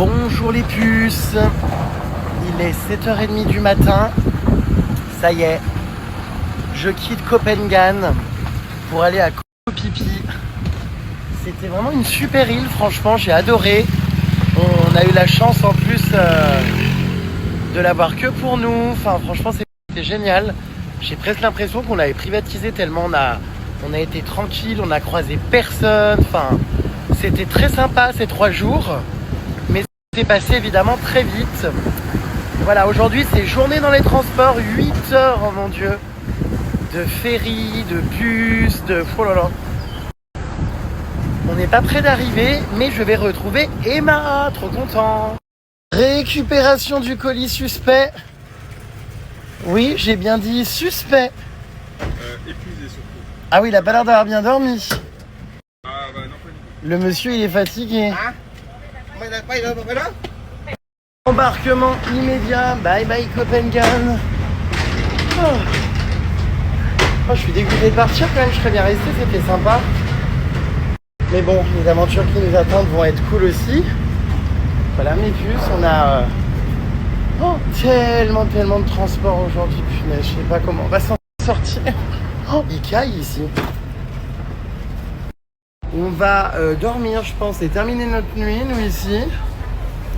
Bonjour les puces, il est 7h30 du matin, ça y est, je quitte Copenhague pour aller à Koh Phi Phi. C'était vraiment une super île, franchement j'ai adoré. On a eu la chance en plus de l'avoir que pour nous, enfin franchement c'était génial. J'ai presque l'impression qu'on l'avait privatisé tellement on a été tranquille, on a croisé personne, enfin c'était très sympa ces 3 jours. Mais c'est passé évidemment très vite. Voilà, aujourd'hui c'est journée dans les transports, 8 heures, oh mon dieu, de ferry, de bus, de... Oh là là. On n'est pas près d'arriver, mais je vais retrouver Emma, trop content. Récupération du colis suspect. Oui, j'ai bien dit suspect. Épuisé surtout. Ah oui, il a pas l'air d'avoir bien dormi. Ah bah non, pas du tout. Le monsieur, il est fatigué. Embarquement immédiat, bye bye Copenhague. Oh, je suis dégoûté de partir quand même, je serais bien resté, c'était sympa. Mais bon, les aventures qui nous attendent vont être cool aussi. Voilà mes puces, on a tellement de transport aujourd'hui, punaise, je sais pas comment on va s'en sortir. Oh, il caille ici. On va dormir, je pense, et terminer notre nuit, nous ici.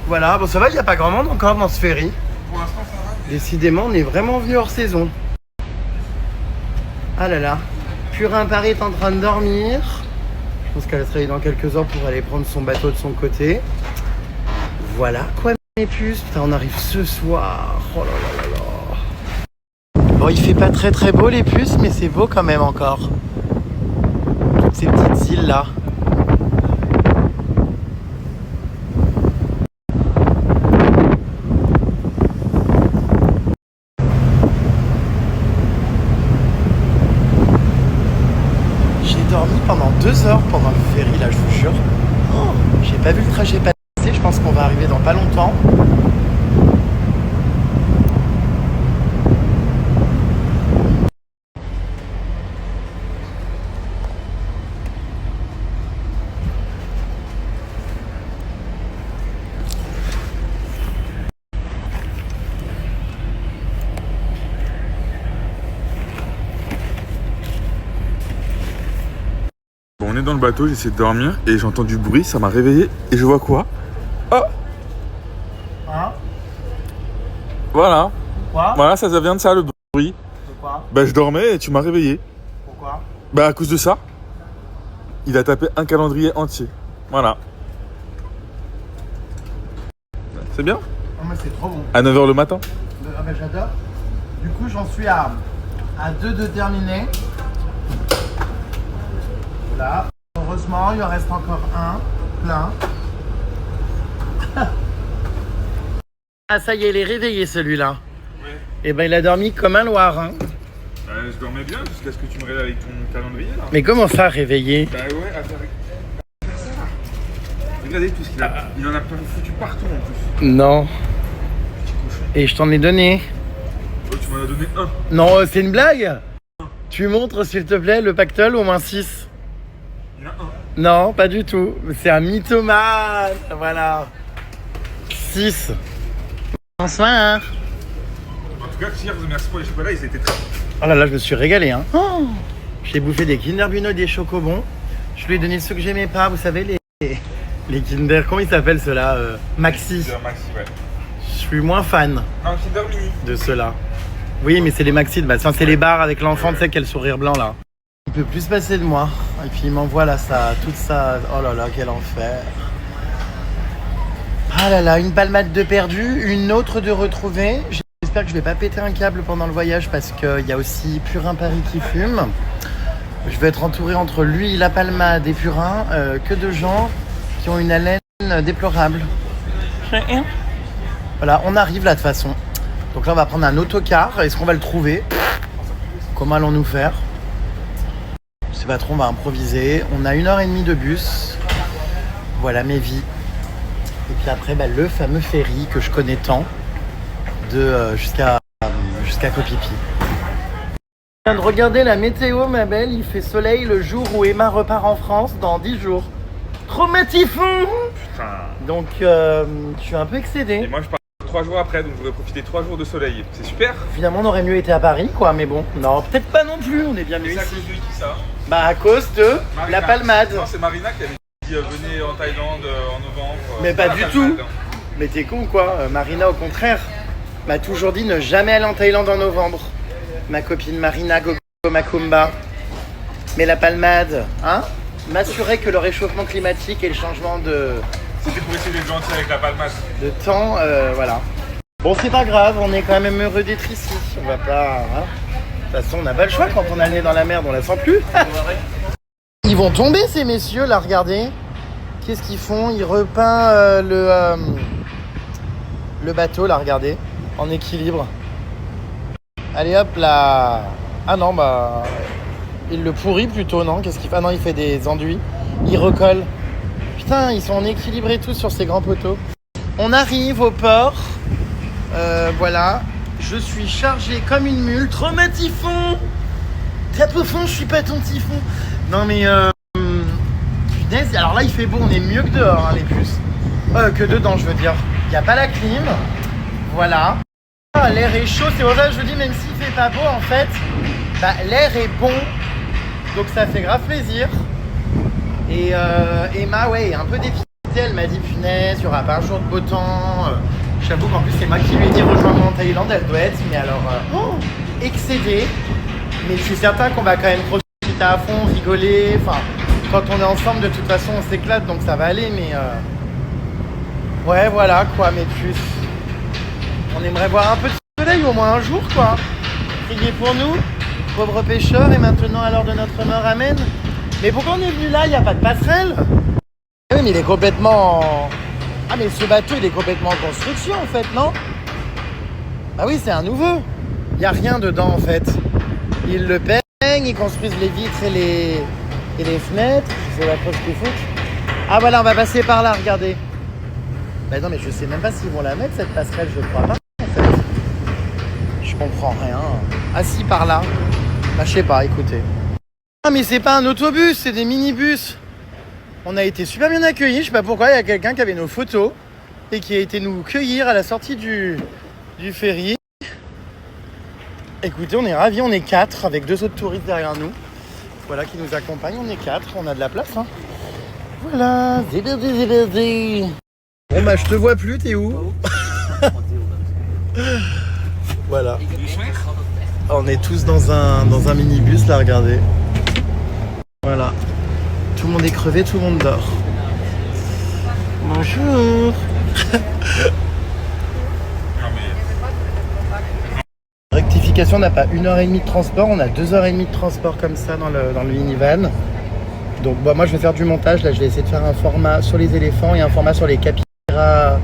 Voilà, bon ça va, il n'y a pas grand monde encore dans ce ferry. Pour l'instant, ça va. Décidément, on est vraiment venu hors saison. Ah là là, Purin Paris est en train de dormir. Je pense qu'elle va se réveiller dans quelques heures pour aller prendre son bateau de son côté. Voilà quoi mes puces. Putain, on arrive ce soir. Oh là là là là. Bon, il fait pas très beau les puces, mais c'est beau quand même encore. Toutes ces petites îles là. Pendant 2 heures pendant le ferry là, je vous jure. Oh, j'ai pas vu le trajet passer, je pense qu'on va arriver dans pas longtemps. Bon, on est dans le bateau, j'essaie de dormir et j'entends du bruit, ça m'a réveillé et je vois quoi? Oh! Hein? Voilà. Quoi? Voilà, ça vient de ça le bruit. De quoi? Bah je dormais et tu m'as réveillé. Pourquoi? Bah à cause de ça. Il a tapé un calendrier entier. Voilà. C'est bien? Oh mais c'est trop bon. À 9h le matin. Ah bah j'adore. Du coup j'en suis à 2 de terminer. Voilà. Heureusement il en reste encore un. Plein. Ah ça y est, il est réveillé celui-là. Ouais. Et ben il a dormi comme un loir hein. Je dormais bien jusqu'à ce que tu me réveilles avec ton calendrier là. Mais comment ça réveillé? Bah ouais, à faire ça là. Regardez tout ce qu'il a. Il en a pas foutu partout en plus. Non. Petit cochon. Et je t'en ai donné. Oh, tu m'en as donné un. Non, c'est une blague. Tu montres s'il te plaît le pactole au moins 6. Il y en a un. Non, pas du tout. C'est un mythomane. Voilà. 6. Bonsoir. En tout cas, hier, merci pour les chocolats, ils étaient très bons. Oh là là, je me suis régalé. Hein. Oh, j'ai bouffé des Kinder Bueno et des chocobons. Je lui ai donné ceux que j'aimais pas. Vous savez, les Kinder, comment ils s'appellent ceux-là Maxi. Kinder Maxi, ouais. Je suis moins fan Non, Kinder Mini. de ceux-là. Oui, mais c'est les Maxi de base. Enfin, c'est les barres avec l'enfant, tu sais, quel sourire blanc là. Il peut plus se passer de moi. Et puis il m'envoie là toute ça. Oh là là, quel enfer. Ah là là, une palmade de perdu, une autre de retrouvée. J'espère que je vais pas péter un câble pendant le voyage parce qu'il y a aussi Purin Paris qui fume. Je vais être entouré entre lui, la palmade et Purin, que de gens qui ont une haleine déplorable. Voilà, on arrive là de toute façon. Donc là on va prendre un autocar. Est-ce qu'on va le trouver? Comment allons-nous faire? Je sais pas trop, on va improviser. On a 1h30 de bus. Voilà mes vies. Et puis après, le fameux ferry que je connais tant, jusqu'à Koh Phi Phi. Je viens de regarder la météo, ma belle. Il fait soleil le jour où Emma repart en France dans 10 jours. Traumatifond. Putain. Donc, je suis un peu Et excédé. moi je pars 3 jours après, donc je voudrais profiter 3 jours de soleil. C'est super. Finalement, on aurait mieux été à Paris, quoi, mais bon. Non, peut-être pas non plus, on est bien mieux Mais c'est à ici. cause de qui ça? Bah, à cause de Marina. la palmade. Non, c'est Marina qui avait dit venez en Thaïlande en novembre. Mais C'est pas la du palmade. tout. Mais t'es con, quoi. Marina, au contraire, m'a toujours dit ne jamais aller en Thaïlande en novembre. Ma copine Marina Gogo Macumba. Mais la palmade, hein, m'assurer que le réchauffement climatique et le changement de C'était pour essayer d'être gentil avec la palmade. temps, voilà. Bon, c'est pas grave, on est quand même heureux d'être ici. On va pas. Hein. De toute façon, on n'a pas le choix. Quand on a le nez dans la merde, on la sent plus. Ils vont tomber, ces messieurs, là, regardez. Qu'est-ce qu'ils font? Ils repeignent le bateau, là, regardez, en équilibre. Allez, hop, là. Ah non, bah. Il le pourrit plutôt, non? Qu'est-ce qu'il fait? Ah non, il fait des enduits. Il recolle. Putain, ils sont en équilibre et tout sur ces grands poteaux. On arrive au port. Voilà. Je suis chargé comme une mule. Traumatifond. Tape au fond, je suis pas ton typhon. Non mais punaise, alors là il fait beau, on est mieux que dehors, hein, les puces. Que dedans, je veux dire. Il n'y a pas la clim. Voilà. Ah, l'air est chaud, c'est pour ça que je vous dis, même s'il fait pas beau, en fait, bah, l'air est bon. Donc ça fait grave plaisir. Et Emma, ouais, est un peu dépitée. Elle m'a dit, punaise, il n'y aura pas un jour de beau temps. J'avoue qu'en plus, c'est moi qui lui ai dit rejoins-moi en Thaïlande. Elle doit être, mais alors, excédée. Mais je suis certain qu'on va quand même profiter à fond, rigoler. Enfin, quand on est ensemble, de toute façon, on s'éclate, donc ça va aller. Mais ouais, voilà, quoi, mes puces. On aimerait voir un peu de soleil, au moins un jour, quoi. Priez pour nous, pauvres pêcheurs, et maintenant, à l'heure de notre mort, amen. Mais pourquoi on est venu là? Il n'y a pas de passerelle? Oui, mais il est complètement... Ah, mais ce bateau, il est complètement en construction, en fait, non? Ah oui, c'est un nouveau. Il n'y a rien dedans, en fait. Ils le peignent, ils construisent les vitres et les fenêtres. Je sais pas trop ce qu'ils foutent. Ah, voilà, on va passer par là, regardez. Bah non, mais je sais même pas s'ils vont la mettre, cette passerelle, je crois pas, en fait. Je comprends rien. Ah si, par là. Bah, je sais pas, écoutez. Ah, mais c'est pas un autobus, c'est des minibus. On a été super bien accueillis, je sais pas pourquoi, il y a quelqu'un qui avait nos photos et qui a été nous cueillir à la sortie du ferry. Écoutez, on est ravis, on est 4 avec 2 autres touristes derrière nous. Voilà, qui nous accompagnent, on est 4, on a de la place. Hein. Voilà, zébédé. Bon bah je te vois plus, t'es où? Voilà. On est tous dans un minibus là, regardez. Voilà. Tout le monde est crevé, tout le monde dort. Bonjour. Rectification, on n'a pas 1h30 de transport, on a 2h30 de transport comme ça dans le minivan. Donc bah, moi je vais faire du montage, là je vais essayer de faire un format sur les éléphants et un format sur les capybaras.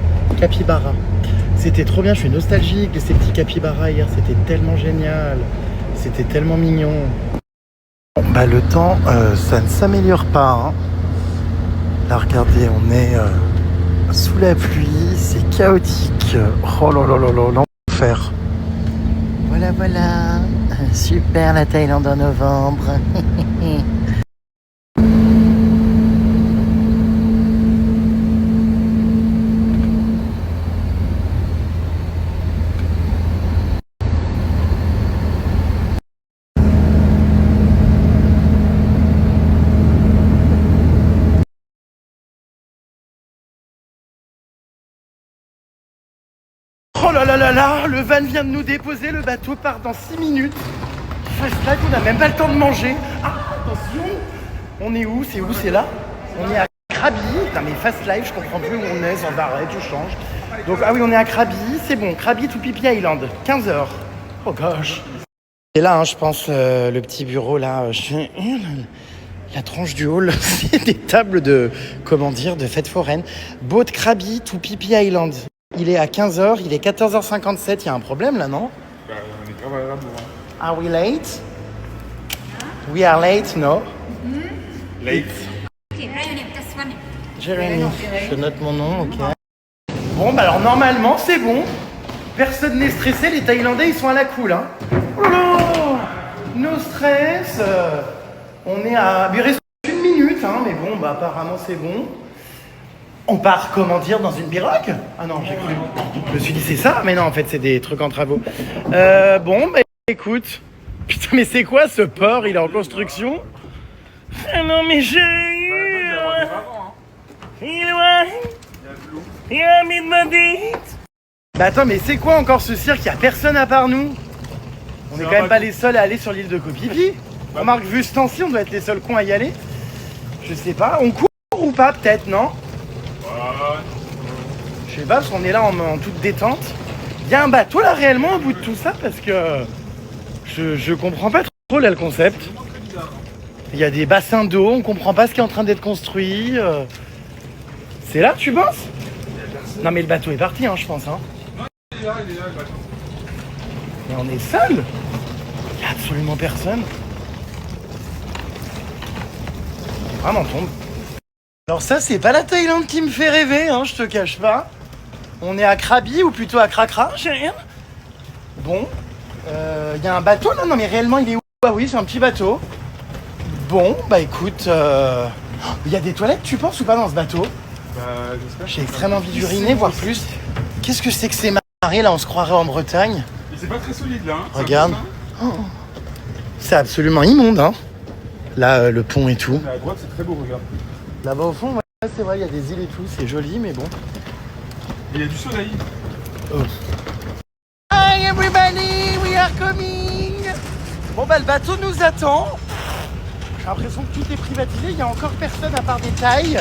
C'était trop bien, je suis nostalgique de ces petits capybaras hier, c'était tellement génial, c'était tellement mignon. Bon, bah le temps, ça ne s'améliore pas. Hein. Là regardez, on est sous la pluie, c'est chaotique. Oh là là là là, l'enfer. Voilà, super la Thaïlande en novembre. Oh là là là là, le van vient de nous déposer, le bateau part dans 6 minutes. Fast life, on n'a même pas le temps de manger. Ah, attention. On est où? C'est où? C'est là? On est à Krabi. Putain mais Fast Life, je comprends plus où on est, sans arrêt, tout change. Donc ah oui, on est à Krabi, c'est bon. Krabi to Phi Phi Island, 15h. Oh gosh. Et là, hein, je pense, le petit bureau là, la tranche du hall, c'est des tables de, comment dire, de fête foraine. Boat Krabi to Phi Phi Island. Il est à 15h, il est 14h57, il y a un problème là, non? Bah, on est grave à la bourre. Hein. Are we late? We are late, no? Late. Jérémy, je note mon nom, ok. Bon, bah alors normalement, c'est bon. Personne n'est stressé, les Thaïlandais, ils sont à la cool, hein. Oh là, no stress. On est à... Il reste 1 minute, hein, mais bon. Bon, bah apparemment c'est bon. On part, comment dire, dans une pirogue? Ah non, j'ai cru. Je me suis dit c'est ça, mais non, en fait c'est des trucs en travaux. Bon, bah écoute. Putain, mais c'est quoi ce port? Il est en construction? Ah non, mais j'ai eu... Il a mis de ma bite. Bah attends, mais c'est quoi encore ce cirque? Y'a personne à part nous. On est quand même pas les seuls à aller sur l'île de Koh Phi Phi. Remarque, vu ce temps-ci, on doit être les seuls cons à y aller. Je sais pas, on court ou pas peut-être, non? Je sais pas, parce qu'on est là en toute détente. Il y a un bateau là réellement au bout de tout ça, parce que je comprends pas trop là le concept. Il y a des bassins d'eau, on comprend pas ce qui est en train d'être construit. C'est là, tu penses? Non mais le bateau est parti, hein, je pense. Hein. Non, il est là, le bateau. Mais on est seul. Il y a absolument personne. Vraiment tombe. Alors ça, c'est pas la Thaïlande qui me fait rêver, hein, je te cache pas. On est à Krabi ou plutôt à Krakra, j'ai rien. Bon, il y a un bateau là, non mais réellement il est où? Ah oui, c'est un petit bateau. Bon, bah écoute, il y a des toilettes, tu penses ou pas dans ce bateau? Bah, j'espère. J'ai extrêmement envie d'uriner, voire plus. Qu'est-ce que c'est que ces marées là? On se croirait en Bretagne. Et c'est pas très solide là. Hein. Regarde. Oh. C'est absolument immonde, hein. Là, le pont et tout. Mais à droite, c'est très beau, regarde. Là-bas au fond, ouais, c'est vrai, il y a des îles et tout, c'est joli, mais bon. Et il y a du soleil. Oh. Hi everybody, we are coming. Bon bah le bateau nous attend. J'ai l'impression que tout est privatisé, il n'y a encore personne à part des Thaïs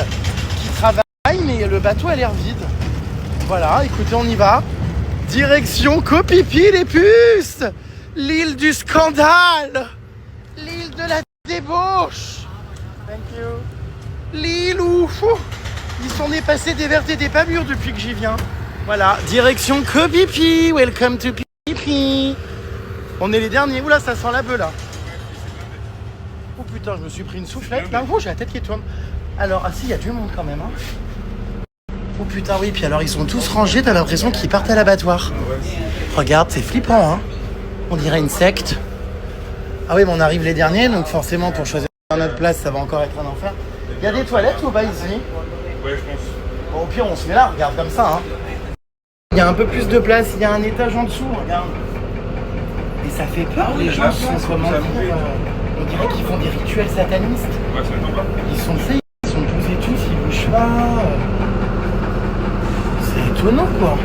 qui travaillent, mais le bateau a l'air vide. Voilà, écoutez, on y va. Direction Koh Phi Phi les puces. L'île du scandale. L'île de la débauche. Thank you. L'île où il s'en est passé des vertes et des pas mûres depuis que j'y viens. Voilà, direction Koh Phi Phi. Welcome to Phi Phi. On est les derniers. Oula, ça sent la beuh là. Oh putain, je me suis pris une soufflette. Là, j'ai la tête qui tourne. Alors, ah si, il y a du monde quand même. Hein. Oh putain, oui. Puis alors, ils sont tous rangés. T'as l'impression qu'ils partent à l'abattoir. Regarde, c'est flippant, hein. On dirait une secte. Ah oui, mais on arrive les derniers, donc forcément, pour choisir notre place, ça va encore être un enfer. Il y a des toilettes ou pas ici? Ouais, je pense. Bon, au pire, on se met là, regarde comme ça. Hein. Il y a un peu plus de place, il y a un étage en dessous, regarde. Et ça fait peur, les gens sont, comment dire, on dirait qu'ils font des rituels satanistes. Ouais, ça m'étonne pas. Ils sont faits, ils sont tous et tous, ils bougent pas. C'est étonnant, quoi.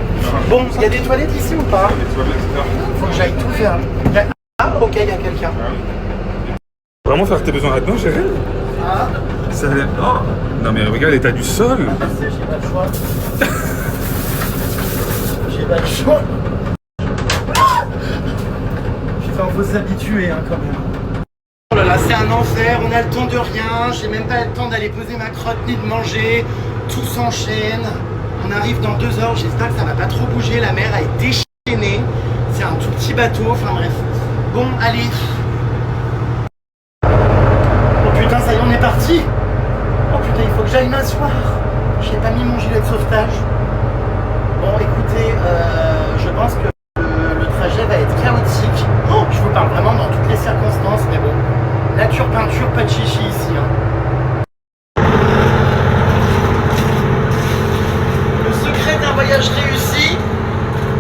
Bon, il y a des toilettes ici ou pas? Les toilettes, etc. Faut que j'aille tout faire. Ah, ok, il y a quelqu'un. Vraiment faire tes besoins là-dedans, chérie? Ah, Ça a l'air... Oh. Non mais regarde l'état du sol. j'ai pas le choix. J'ai pas le choix. Putain, faut s'habituer hein, quand même. Oh là là, c'est un enfer, on a le temps de rien, j'ai même pas le temps d'aller poser ma crotte ni de manger. Tout s'enchaîne. On arrive dans 2 heures, j'espère que ça va pas trop bouger, la mer est déchaînée. C'est un tout petit bateau, enfin bref. Bon, allez. Oh putain, ça y est, on est parti. Oh putain, il faut que j'aille m'asseoir. J'ai pas mis mon gilet de sauvetage. Bon, écoutez, je pense que le trajet va être chaotique. Oh, je vous parle vraiment dans toutes les circonstances, mais bon. Nature, peinture, pas de chichi ici. Hein. Le secret d'un voyage réussi,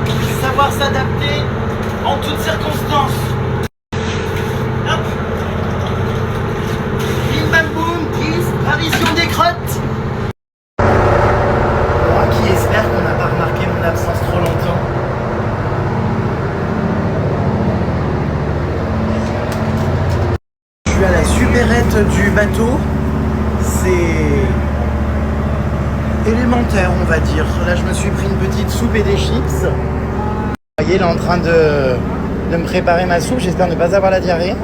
c'est savoir s'adapter en toutes circonstances. Hop. Bim bam boum, disparition des crottes. Moi qui espère qu'on n'a pas remarqué mon absence trop longtemps. Je suis à la supérette du bateau. C'est élémentaire, on va dire. Là, je me suis pris une petite soupe et des chips. Vous voyez, il est en train de me préparer ma soupe. J'espère ne pas avoir la diarrhée.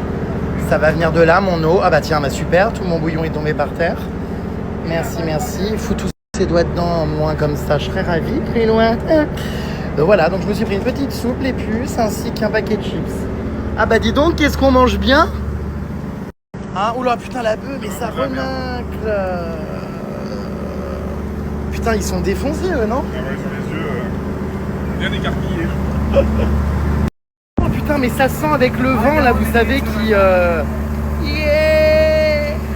Ça va venir de là, mon eau. Ah bah tiens, bah super, tout mon bouillon est tombé par terre. Merci, merci. Il faut tous ses doigts dedans, moins comme ça, je serais ravie. Très loin. Voilà, donc je me suis pris une petite soupe, les puces, ainsi qu'un paquet de chips. Ah bah dis donc, qu'est-ce qu'on mange bien? Ah, oula, putain, la bœuf, mais ça renacle. Putain, ils sont défoncés, eux, non? Ah ouais, sur les yeux, bien écarquillés. Oh putain, mais ça sent avec le vent, là, vous savez, qui... Yeah.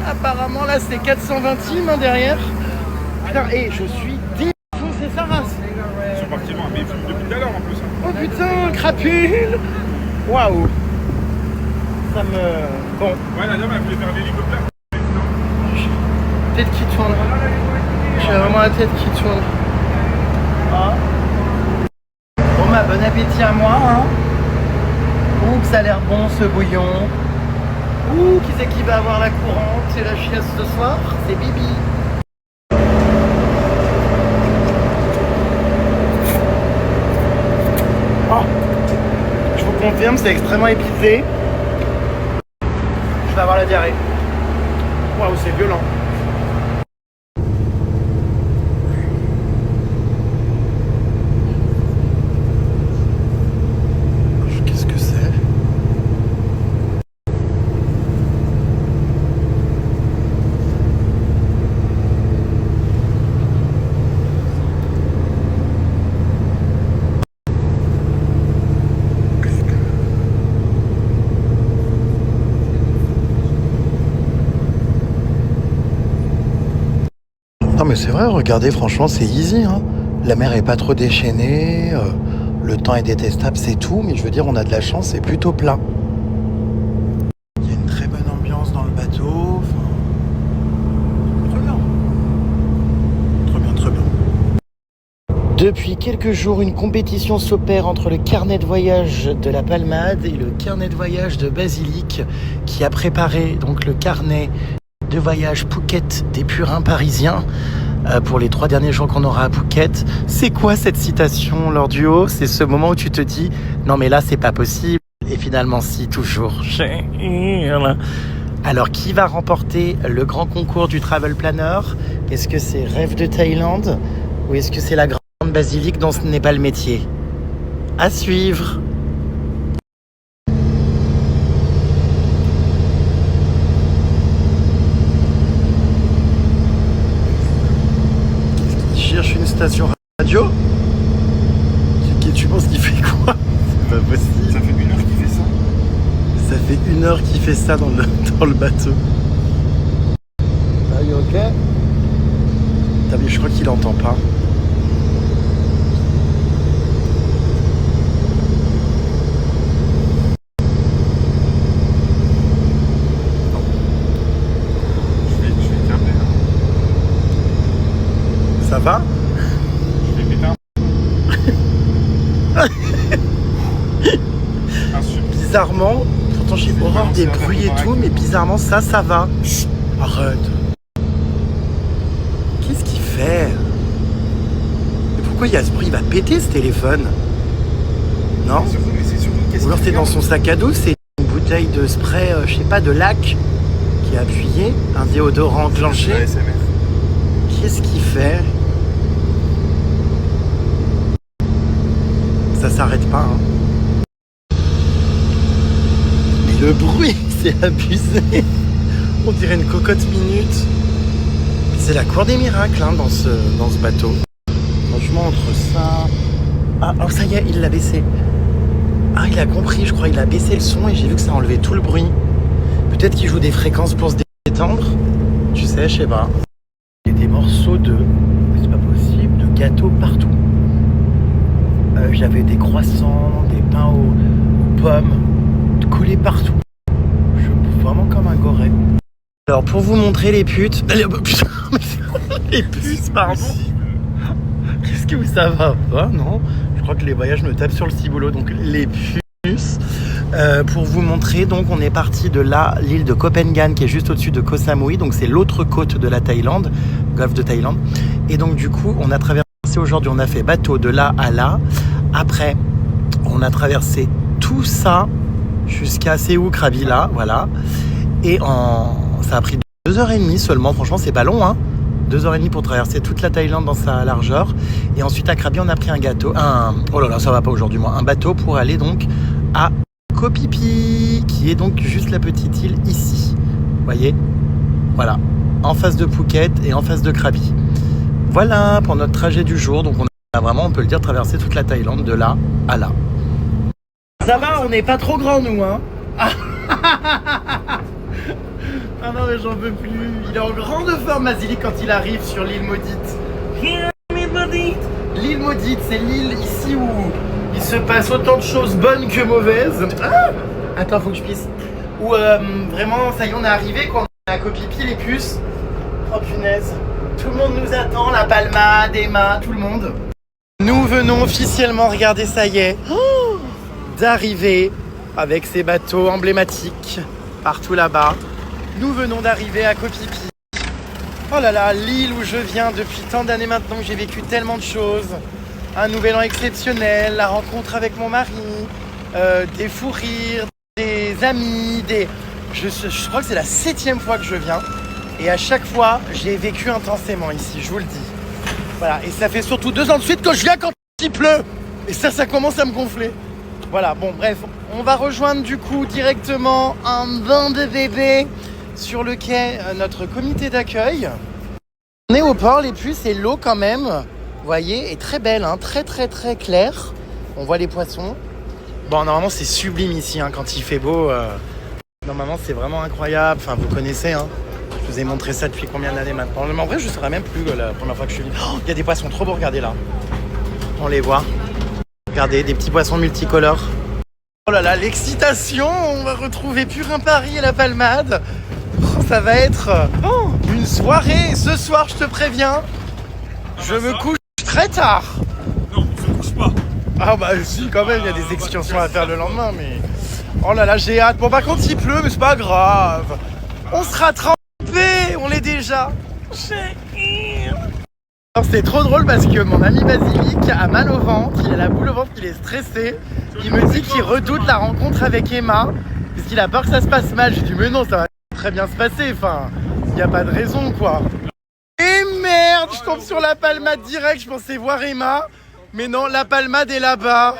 Apparemment. apparemment là c'est 420 teams hein, derrière. Putain, et je suis défoncé sa race. Ils sont partis loin, mais ils filment depuis tout à l'heure en plus. Oh putain, crapule. Waouh. Ça me... Bon. Ouais, la dame elle voulait faire l'hélicoptère. Tête qui tourne. J'ai vraiment la tête qui tourne. Ah. Bon bah bon appétit à moi hein. Ouh que ça a l'air bon ce bouillon. Ouh qui c'est qui va avoir la courante et la chiasse ce soir? C'est Bibi. Oh. Je vous confirme c'est extrêmement épicé. Je vais avoir la diarrhée. Waouh c'est violent. Non mais c'est vrai, regardez, franchement c'est easy hein. La mer est pas trop déchaînée, le temps est détestable, c'est tout, mais je veux dire on a de la chance, c'est plutôt plein. Il y a une très bonne ambiance dans le bateau, très bien. Très bien, très bien. Depuis quelques jours, une compétition s'opère entre le carnet de voyage de la Palmade et le carnet de voyage de Basilique, qui a préparé donc le carnet de voyage Phuket des purins parisiens pour les 3 derniers jours qu'on aura à Phuket. C'est quoi cette citation, Laure Duo? C'est ce moment où tu te dis non mais là c'est pas possible, et finalement si, toujours. Alors qui va remporter le grand concours du travel planner? Est-ce que c'est Rêve de Thaïlande ou est-ce que c'est la grande Basilique dont ce n'est pas le métier? À suivre. Cherche une station radio. Tu penses qu'il fait quoi? C'est pas possible. Ça fait 1 heure qu'il fait ça. Ça fait 1 heure qu'il fait ça dans le bateau. Are you okay? T'as vu, je crois qu'il entend pas. Je vais taper là. Ça va? Je vais péter un. Bizarrement, pourtant j'ai horreur des bruits et tout, mais bizarrement ça va. Chut, arrête. Qu'est-ce qu'il fait? Mais pourquoi il y a ce bruit? Il va péter ce téléphone. Non? Mais c'est surtout qu'est-ce Ou alors qu'il c'est fait dans son sac à dos, c'est une bouteille de spray, je sais pas, de lac qui est appuyé, un déodorant enclenché. ASMR. Qu'est-ce qu'il fait? Ça s'arrête pas, hein. Mais le bruit, c'est abusé. On dirait une cocotte minute. C'est la cour des miracles hein, dans ce bateau. Franchement, entre ça... Ah, oh, ça y est, il l'a baissé. Ah, il a compris, je crois. Il a baissé le son et j'ai vu que ça a enlevé tout le bruit. Peut-être qu'il joue des fréquences pour se détendre. Tu sais, je sais pas. Il y a des morceaux de... C'est pas possible, de gâteaux partout. J'avais des croissants, des pains aux pommes, collés partout. Je suis vraiment comme un goret. Alors, pour vous montrer les putes... Putain, mais les puces, pardon. Qu'est-ce que ça va pas, non? Je crois que les voyages me tapent sur le ciboulot, donc les puces. Pour vous montrer, donc on est parti de là, l'île de Koh Phangan qui est juste au-dessus de Koh Samui, donc c'est l'autre côte de la Thaïlande, golfe de Thaïlande. Et donc du coup, on a traversé aujourd'hui, on a fait bateau de là à là. Après, on a traversé tout ça jusqu'à Seoul Krabi là, voilà. Et ça a pris 2h30 seulement, franchement c'est pas long hein. 2h30 pour traverser toute la Thaïlande dans sa largeur. Et ensuite à Krabi on a pris oh là là ça va pas aujourd'hui moi, un bateau pour aller donc à Koh Phi Phi, qui est donc juste la petite île ici. Vous voyez? Voilà, en face de Phuket et en face de Krabi. Voilà pour notre trajet du jour, donc on a vraiment, on peut le dire, traversé toute la Thaïlande de là à là. Ça va, on n'est pas trop grands nous hein. Ah non mais j'en peux plus. Il est en grande forme Basilic quand il arrive sur l'île maudite. L'île maudite, c'est l'île ici où il se passe autant de choses bonnes que mauvaises. Ah, attends, faut que je pisse. Où vraiment, ça y est, on est arrivé, quoi. On a copipi les puces. Oh punaise. Tout le monde nous attend, la Palma, Emma, tout le monde. Nous venons officiellement, regardez, ça y est, d'arriver avec ces bateaux emblématiques partout là-bas. Nous venons d'arriver à Koh Phi Phi. Oh là là, l'île où je viens depuis tant d'années maintenant, où j'ai vécu tellement de choses. Un nouvel an exceptionnel, la rencontre avec mon mari, des fous rires, des amis, Je crois que c'est la 7e fois que je viens. Et à chaque fois, j'ai vécu intensément ici, je vous le dis. Voilà, et ça fait surtout 2 ans de suite que je viens quand il pleut. Et ça commence à me gonfler. Voilà, bon bref, on va rejoindre du coup directement un bain de bébé sur le quai, notre comité d'accueil. On est au port, les puces, et l'eau quand même, vous voyez, est très belle, hein, très très très claire. On voit les poissons. Bon, normalement c'est sublime ici, hein, quand il fait beau. Normalement c'est vraiment incroyable, enfin vous connaissez, hein. Je vous ai montré ça depuis combien d'années maintenant. Mais en vrai je ne saurais même plus la première fois que je suis venu. Oh, il y a des poissons trop beaux, regardez là. On les voit. Regardez, des petits poissons multicolores. Oh là là, l'excitation. On va retrouver Purin Paris et la Palmade. Oh, ça va être une soirée. Ce soir, je te préviens, je me couche très tard. Non, on se couche pas. Ah bah si, quand même, il y a des excursions à faire le lendemain, mais... Oh là là, j'ai hâte. Bon, par contre, il pleut, mais c'est pas grave. On sera trempés, on l'est déjà. Alors, c'est trop drôle parce que mon ami Basilic a mal au ventre, il a la boule au ventre, il est stressé. Il me dit qu'il redoute la rencontre avec Emma, parce qu'il a peur que ça se passe mal. J'ai dit, mais non, ça va très bien se passer, enfin, il n'y a pas de raison, quoi. Et merde, je tombe sur la Palmade direct, je pensais voir Emma. Mais non, la Palmade est là-bas.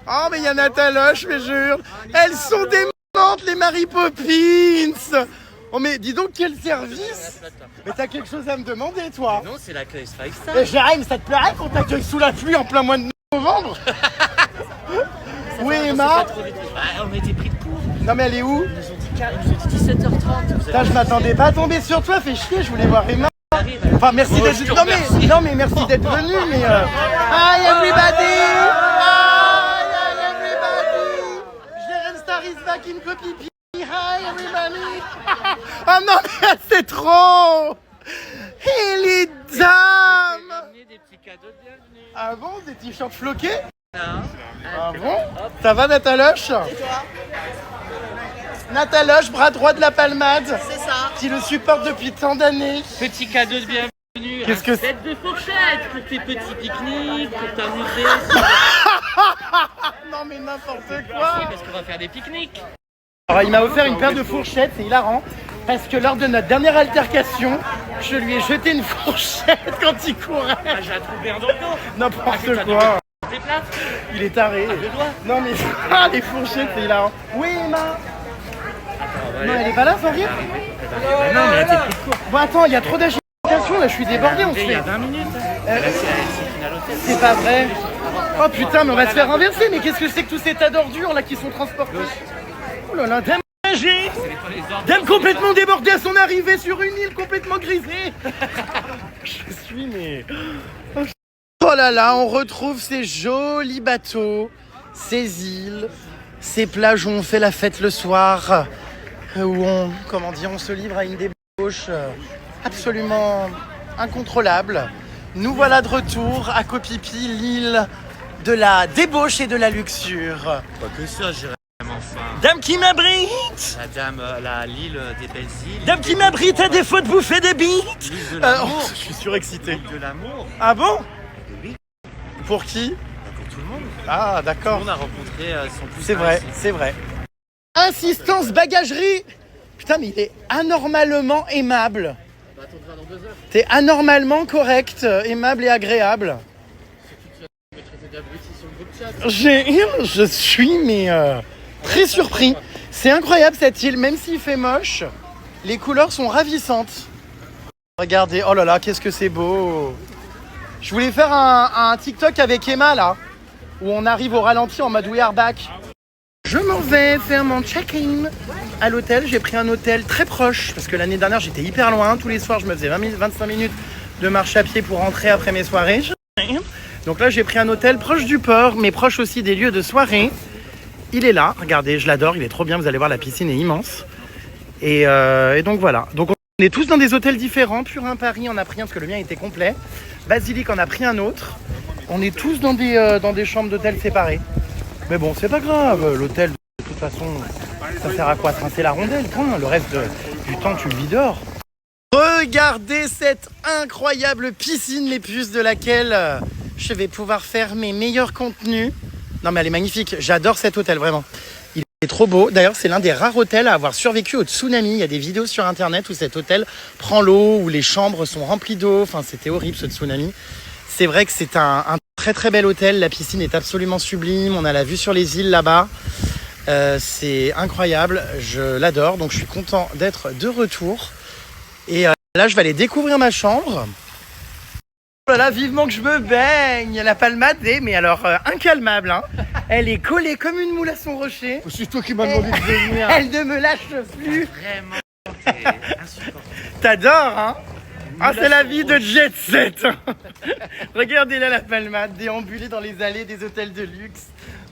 Oh, mais il y a Nataloche, mais jure. Elles sont démentes, les Mary Poppins. Oh, mais dis donc, quel service. Mais t'as quelque chose à me demander, toi? Non, c'est l'accueil 5 Star. Mais Jérémy, ça te plairait qu'on t'accueille sous la pluie en plein mois de novembre? Oui, Emma. On a été pris de court. Non, mais elle est où? Ils nous ont dit 17h30. Putain, je m'attendais pas à tomber sur toi, fais chier, je voulais voir Emma. Enfin, merci d'être venu. Non, mais merci d'être venu, mais. Hi, everybody! Hi, everybody! Jérém Star is back in Koh Phi Phi. Hi, everybody! Oh non, mais c'est trop! Et les dames! Des petits cadeaux de bienvenue. Ah bon, des t-shirts floqués? Non. Ah bon? Ça va, Nataloche? Et toi? Nataloche, bras droit de la Palmade. C'est ça. Qui le supporte depuis tant d'années. Petit cadeau de bienvenue. Qu'est-ce que c'est? Set de fourchette pour tes petits pique-niques, pour t'amuser. Non mais n'importe Merci, quoi. parce qu'on va faire des pique-niques. Alors il m'a offert une paire de fourchettes, c'est hilarant. Parce que lors de notre dernière altercation, je lui ai jeté une fourchette quand il courait. Ah, j'ai un trou bien dans le dos. N'importe quoi. Des places. Il est taré. Non mais les fourchettes, c'est hilarant. Oui Emma. Non, elle est pas là, sans rire. Non, mais là, t'es pris de court. Bon attends, il y a trop d'agitation là, je suis débordé, on se Il y fait. a 20 minutes. C'est pas vrai. Oh putain, mais on va se faire renverser. Mais qu'est-ce que c'est que tous ces tas d'ordures là qui sont transportés? Oh là là, dame âgée, dame complètement débordée à son arrivée sur une île complètement grisée. Je suis mais... Oh là là, on retrouve ces jolis bateaux, ces îles, ces plages où on fait la fête le soir, où on, on se livre à une débauche absolument incontrôlable. Nous voilà de retour à Koh Phi Phi, l'île de la débauche et de la luxure. Pas que ça, j'irais vraiment fin. Dame qui m'abrite, L'île des belles îles. dame qui m'abrite à défaut de bouffer des bites. L'île de l'amour. Je suis surexcité. L'île de l'amour. Ah bon? Oui. Pour qui? Pour tout le monde. Ah Tout d'accord. le monde a rencontré son plus. C'est vrai, c'est vrai. Assistance bagagerie. Putain, mais il est anormalement aimable. T'es anormalement correct, aimable et agréable. Je suis mais très surpris. C'est incroyable cette île, même s'il fait moche, les couleurs sont ravissantes. Regardez, oh là là, qu'est-ce que c'est beau. Je voulais faire un TikTok avec Emma là, où on arrive au ralenti en mode we are back. Je m'en vais faire mon check-in à l'hôtel. J'ai pris un hôtel très proche parce que l'année dernière j'étais hyper loin. Tous les soirs je me faisais 25 minutes de marche à pied pour rentrer après mes soirées. Donc là j'ai pris un hôtel proche du port mais proche aussi des lieux de soirée. Il est là, regardez, je l'adore, il est trop bien, vous allez voir, la piscine est immense. Et donc voilà, donc on est tous dans des hôtels différents. Purin Paris en a pris un parce que le mien était complet. Basilic en a pris un autre. On est tous dans des chambres d'hôtel séparées. Mais bon, c'est pas grave, l'hôtel de toute façon, ça sert à quoi? Trincer la rondelle, point. Le reste du temps tu le vis dehors. Regardez cette incroyable piscine, les puces, de laquelle je vais pouvoir faire mes meilleurs contenus. Non mais elle est magnifique, j'adore cet hôtel vraiment. Il est trop beau. D'ailleurs c'est l'un des rares hôtels à avoir survécu au tsunami. Il y a des vidéos sur internet où cet hôtel prend l'eau, où les chambres sont remplies d'eau. Enfin c'était horrible ce tsunami. C'est vrai que c'est un très très bel hôtel. La piscine est absolument sublime. On a la vue sur les îles là-bas. C'est incroyable, je l'adore. Donc je suis content d'être de retour. Et là je vais aller découvrir ma chambre. Oh là là, vivement que je me baigne. La palmade est, mais alors, incalmable. Hein. Elle est collée comme une moule à son rocher. C'est toi qui m'as demandé de venir. Elle ne me lâche plus. Vraiment, c'est insupportable. T'adores, hein? Ah, c'est la vie de jet set. Regardez là la palmade, déambuler dans les allées des hôtels de luxe.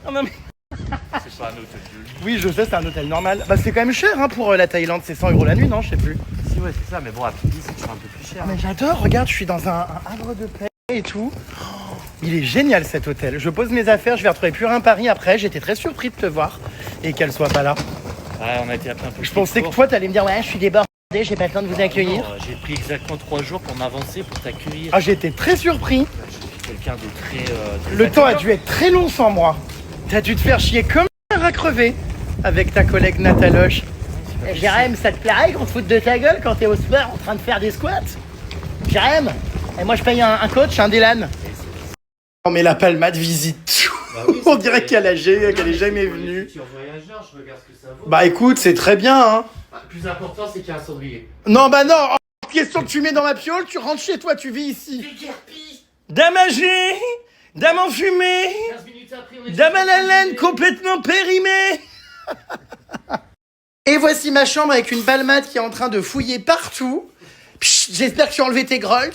Oh, non, mais... C'est pas un hôtel de luxe. Oui, je sais, c'est un hôtel normal. Bah, c'est quand même cher hein, pour la Thaïlande. C'est 100 € la nuit, non? Je sais plus. Si, ouais, c'est ça, mais bon, à Pipi, c'est toujours un peu plus cher. Mais j'adore, regarde, je suis dans un havre de paix et tout. Oh, il est génial cet hôtel. Je pose mes affaires, je vais retrouver Purin Paris après. J'étais très surpris de te voir et qu'elle soit pas là. Ouais, on a été appelé un peu. Je pensais que toi, t'allais me dire, ouais, je suis débordé, j'ai pas le temps de vous accueillir. Non, j'ai pris exactement 3 jours pour m'avancer, pour t'accueillir. Ah, j'étais très surpris. Je suis quelqu'un de très. Le temps a dû être très long sans moi. T'as dû te faire chier comme un rat crevé avec ta collègue Nataloche. Jérém, ça te plairait qu'on te foute de ta gueule quand t'es au sport en train de faire des squats? Jérém, et moi je paye un coach, un Dylan. Non mais la palmade visite tout. Bah oui, on dirait qu'elle est jamais venue. Voyageur, je regarde ce que ça vaut. Bah écoute, c'est très bien hein. Le plus important c'est qu'il y a un cendrier. Non bah non, question que tu mets dans ma piole, tu rentres chez toi, tu vis ici. Dame âgée, dame enfumée, 15 minutes après, on est dame à la laine complètement périmée. Et voici ma chambre avec une palmade qui est en train de fouiller partout. J'espère que tu as enlevé tes grolls.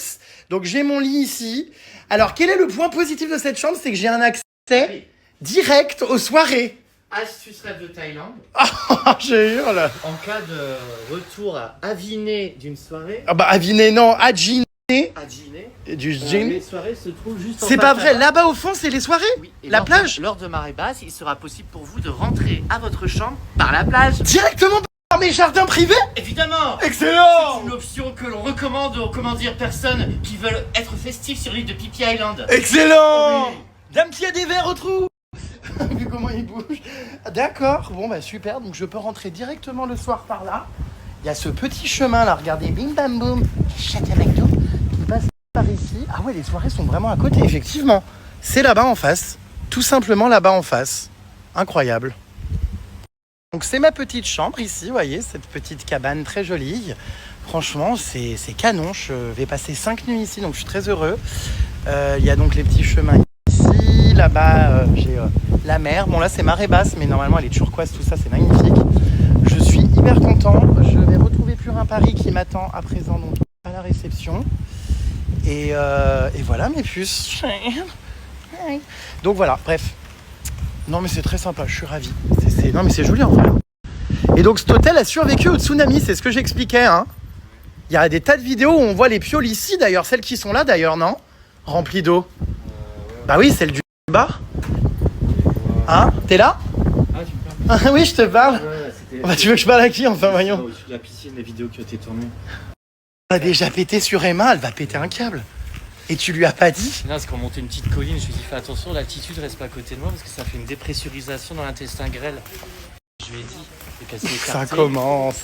Donc j'ai mon lit ici. Alors quel est le point positif de cette chambre? C'est que j'ai un accès direct aux soirées. Astuce rêve de Thaïlande. Ah, je hurle. En cas de retour à Aviné d'une soirée. Ah bah Aviné non, Adjiné. Adjiné. Du gym. Les soirées se trouvent juste en C'est face pas vrai, là-bas. là-bas au fond c'est les soirées. Oui, et la plage. Lors de marée basse, il sera possible pour vous de rentrer à votre chambre par la plage. Directement par mes jardins privés. Évidemment. Excellent. C'est une option que l'on recommande aux personnes qui veulent être festives sur l'île de Phi Phi Island. Excellent. Oui. Dame qui a des verres au trou. Vu comment il bouge. D'accord, bon bah super, donc je peux rentrer directement le soir par là. Il y a ce petit chemin là, regardez, bim bam boum, Château McDo, qui passe par ici. Ah ouais, les soirées sont vraiment à côté, effectivement. C'est là-bas en face, tout simplement là-bas en face. Incroyable. Donc c'est ma petite chambre ici, vous voyez, cette petite cabane très jolie. Franchement, c'est canon, je vais passer 5 nuits ici, donc je suis très heureux. Il y a donc les petits chemins ici, là-bas j'ai la mer. Bon là c'est marée basse, mais normalement elle est turquoise, tout ça c'est magnifique. Je suis hyper content, je vais retrouver Purin Paris qui m'attend à présent donc à la réception. Et voilà mes puces. Donc voilà, bref. Non mais c'est très sympa, je suis ravi. Non mais c'est joli en vrai. Et donc cet hôtel a survécu au tsunami, c'est ce que j'expliquais. Hein. Il y a des tas de vidéos où on voit les pioles ici d'ailleurs, celles qui sont là d'ailleurs, non? Remplies d'eau. Bah oui, celle du bas. Hein? T'es là? Ah, tu me parles? Ah oui, je te parle. Ouais, Bah, tu veux que je parle à qui enfin, voyons? Au-dessus de la piscine, les vidéos qui ont été tournées. On a déjà pété sur Emma, elle va péter un câble. Et tu lui as pas dit? Non, parce qu'on montait une petite colline, je lui ai dit fais attention, l'altitude reste pas à côté de moi parce que ça fait une dépressurisation dans l'intestin grêle. Je lui ai dit. Et qu'elle s'est Ça écartée. commence.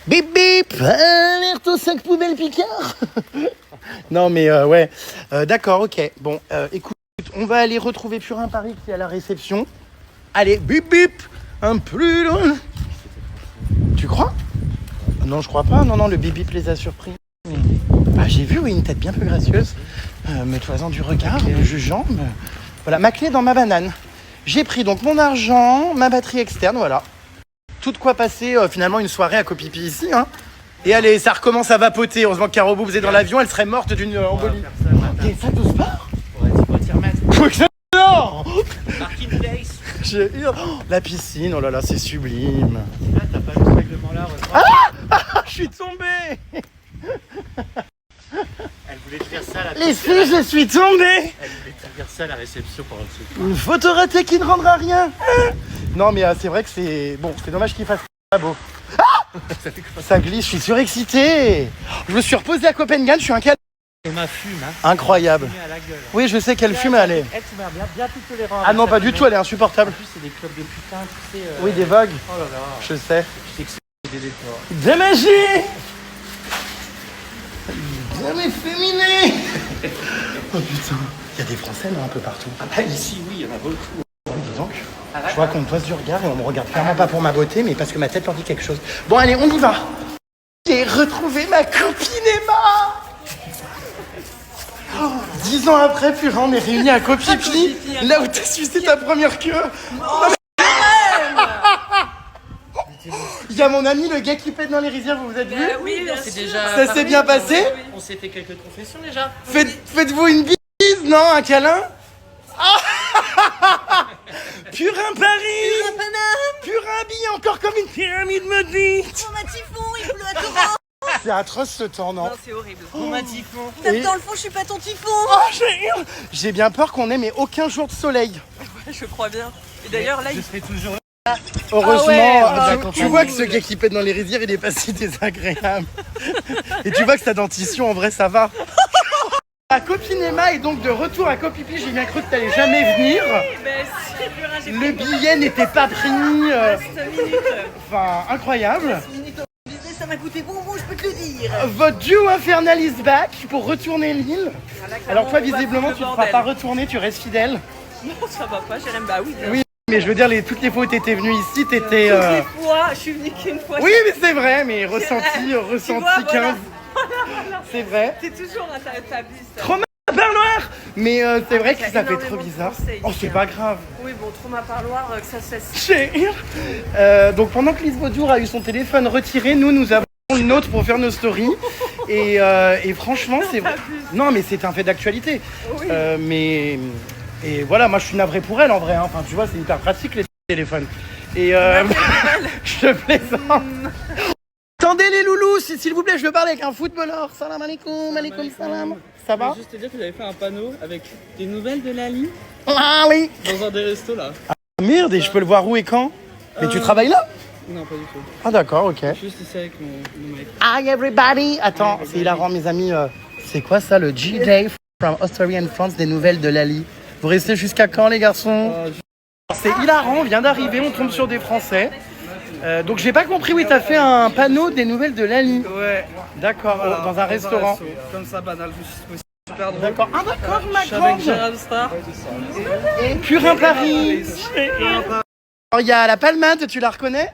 Bip bip, alerte aux 5 poubelles Picard. Non mais ouais, d'accord, ok. Bon, écoute, on va aller retrouver Purin Paris qui est à la réception. Allez, bip bip, un plus loin. Tu crois? Non, je crois pas. Non, le bip bip les a surpris. Ah, j'ai vu, oui, une tête bien peu gracieuse, me toisant du regard, me jugeant. Voilà, ma clé dans ma banane. J'ai pris donc mon argent, ma batterie externe, voilà. tout de quoi passer finalement une soirée à Koh Phi Phi ici. Hein. Et allez, ça recommence à vapoter. Heureusement que Caro Boubs est dans l'avion, elle serait morte d'une embolie. Des sacs de sport? Ouais, tu pourrais t'y remettre. Excellent. Parking place. La piscine, oh là là, c'est sublime. Là, t'as pas vu ce règlement-là. Je suis tombé. Elle voulait te faire ça à la Les filles, je suis tombé. Elle voulait te faire ça à la réception pendant le truc. Une photo ratée qui ne rendra rien. Non, mais c'est vrai que c'est... Bon, c'est dommage qu'il fasse pas beau. Ça glisse, je suis surexcité. Je me suis reposé à Copenhague, je suis un câlin. Et ma fume, hein. Incroyable. Fumée à la gueule. Oui, je sais qu'elle fume, elle est... Elle, tu m'as bien plus tolérant. Ah non, pas du tout, elle est En insupportable. plus, c'est des clubs de putain, tu sais. Oui, des vogues, Oh là là. je sais. Je sais que c'est des détours. Des magies. Bien efféminé. Oh putain, il y a des Français, non, un peu partout. Ah bah ici, oui, il y en a beaucoup. Dis donc, je vois qu'on me pose du regard et on me regarde clairement pas pour ma beauté, mais parce que ma tête leur dit quelque chose. Bon, allez, on y va. J'ai retrouvé ma copine Emma. 10 ans après, putain, on est réunis à Koh Phi Phi, là où t'as sucé ta première queue. Il y a mon ami, le gars qui pète dans les rizières, vous vous êtes vu? Oui, On s'est déjà Ça s'est parlé, bien passé? On s'est fait quelques confessions déjà. Faites-vous une bise, non? Un câlin? Purin Paris! Purin habillé encore comme une pyramide maudite! Oh, ma typhon, il pleut à torrent. C'est atroce ce temps, non? Non, c'est horrible. Oh, ma typhon. Et- Même dans le fond, je suis pas ton typhon. Oh, j'ai bien peur qu'on ait mais aucun jour de soleil. Je crois bien. Et d'ailleurs, là, Je il serai toujours Heureusement, tu vois que ce gars qui pète dans les rizières, il est pas si désagréable. Et tu vois que sa dentition, en vrai, ça va. Ma copine Emma est donc de retour à Koh Phi Phi. J'ai bien cru que t'allais jamais venir. Mais si, Purin, j'ai Le billet n'était pas pris. 5 minutes. Enfin, incroyable. 5 minutes au business, ça m'a coûté bonbon, je peux te le dire. Votre duo infernal is back pour retourner l'île. Voilà, Alors toi, clairement, on va visiblement, foutre tu ne le feras pas bordel. retourner, tu restes fidèle. Non, ça va pas, Jérém. Bah oui, bien Oui, mais je veux dire, toutes les fois où t'étais venu ici, t'étais... sûr. Toutes les fois, je suis venue qu'une fois. Oui, mais c'est vrai, mais ressenti, ressenti vois, 15. voilà. C'est vrai. T'es toujours à ta bise. Trop parloir. Mais c'est vrai il que y a ça fait énormément trop de bizarre. Français Oh, ici, c'est hein. pas grave. Oui, bon, trop ma parloir, que ça se fasse. Chérie. Donc pendant que Lise Baudour a eu son téléphone retiré, nous avons une autre pour faire nos stories. Et franchement, c'est vrai. Non, mais c'est un fait d'actualité. Oui. Mais et voilà, moi je suis navré pour elle en vrai. Hein. Enfin, tu vois, c'est hyper pratique les téléphones. Et je te plaisante. Attendez les loulous, s'il vous plaît, je veux parler avec un footballeur. Salam alaikum, alaikum salam. Ça va? Juste te dire que j'avais fait un panneau avec des nouvelles de Lali Ah oui. dans un des restos là. Ah, merde, et je peux le voir où et quand? Mais tu travailles là? Non, pas du tout. Ah d'accord, ok. Juste ici avec mon mec. Hi everybody. Attends, c'est hilarant mes amis. C'est quoi ça, le G-Day from Australia and France, des nouvelles de Lali? Vous restez jusqu'à quand les garçons? C'est hilarant, on vient d'arriver, on tombe sur des Français. Donc j'ai pas compris, oui, t'as fait un panneau des nouvelles de Lali. Ouais. D'accord, dans un restaurant. resto. Comme ça, banal. Je me suis trouvé super drôle. D'accord, ah d'accord, ma Je suis avec grande. Gérald Star. Et Purin Paris. Alors, il y a la palmade, tu la reconnais?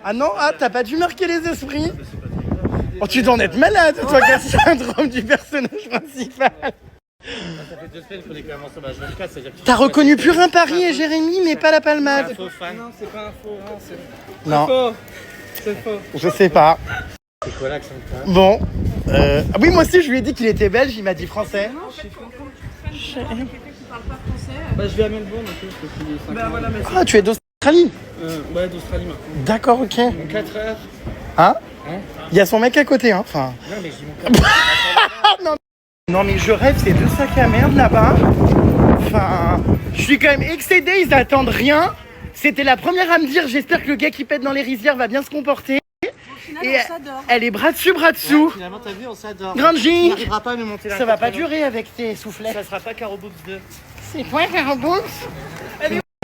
Ah non, ah t'as pas dû marquer les esprits? Oh tu dois en être malade, toi qui as le syndrome du personnage principal. Ça fait 2 semaines qu'on est commencé au match 24, c'est-à-dire que tu T'as reconnu Purin Paris et Jérémy, mais pas la palmade. faux fan. Non, c'est pas un faux. Non, c'est Non, faux. C'est faux. je sais pas. C'est quoi l'accent que t'as? Bon, ah oui moi aussi je lui ai dit qu'il était belge, il m'a dit français. Bah, je vais à Melbourne donc je peux filer 5 bah, voilà, Ah tu es d'Australie? ouais, d'Australie maintenant. D'accord, ok. 4 heures. Hein? Il y a son mec à côté, hein. Enfin. Non, mais j'ai mon Non mais je rêve ces 2 sacs à merde là-bas. Enfin, je suis quand même excédé, ils attendent rien. C'était la première à me dire, j'espère que le gars qui pète dans les rizières va bien se comporter. Et on s'adore. elle est bras dessus, bras dessous. Finalement, t'as vu, on s'adore. Grande Tu J. n'arriveras pas à nous monter la Ça va côte pas de durer avec tes soufflets. Ça sera pas Caro Boobs 2. C'est quoi, Caro Boobs?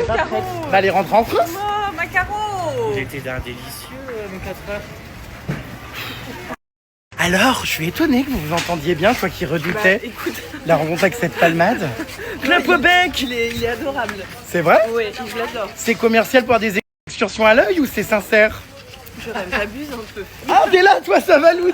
Caro. Bah allez, rentre en France. Oh, ma Caro. Il était d'un délicieux, mon 4 heures. Alors, je suis étonné que vous vous entendiez bien, toi qui redoutais Écoute, la rencontre avec cette palmade. Clap au bec. il est adorable. C'est vrai? Oui, je l'adore. C'est commercial pour des excursions à l'œil ou c'est sincère? Jérém, t'abuses un peu. Ah, t'es là, toi, ça va, Lout.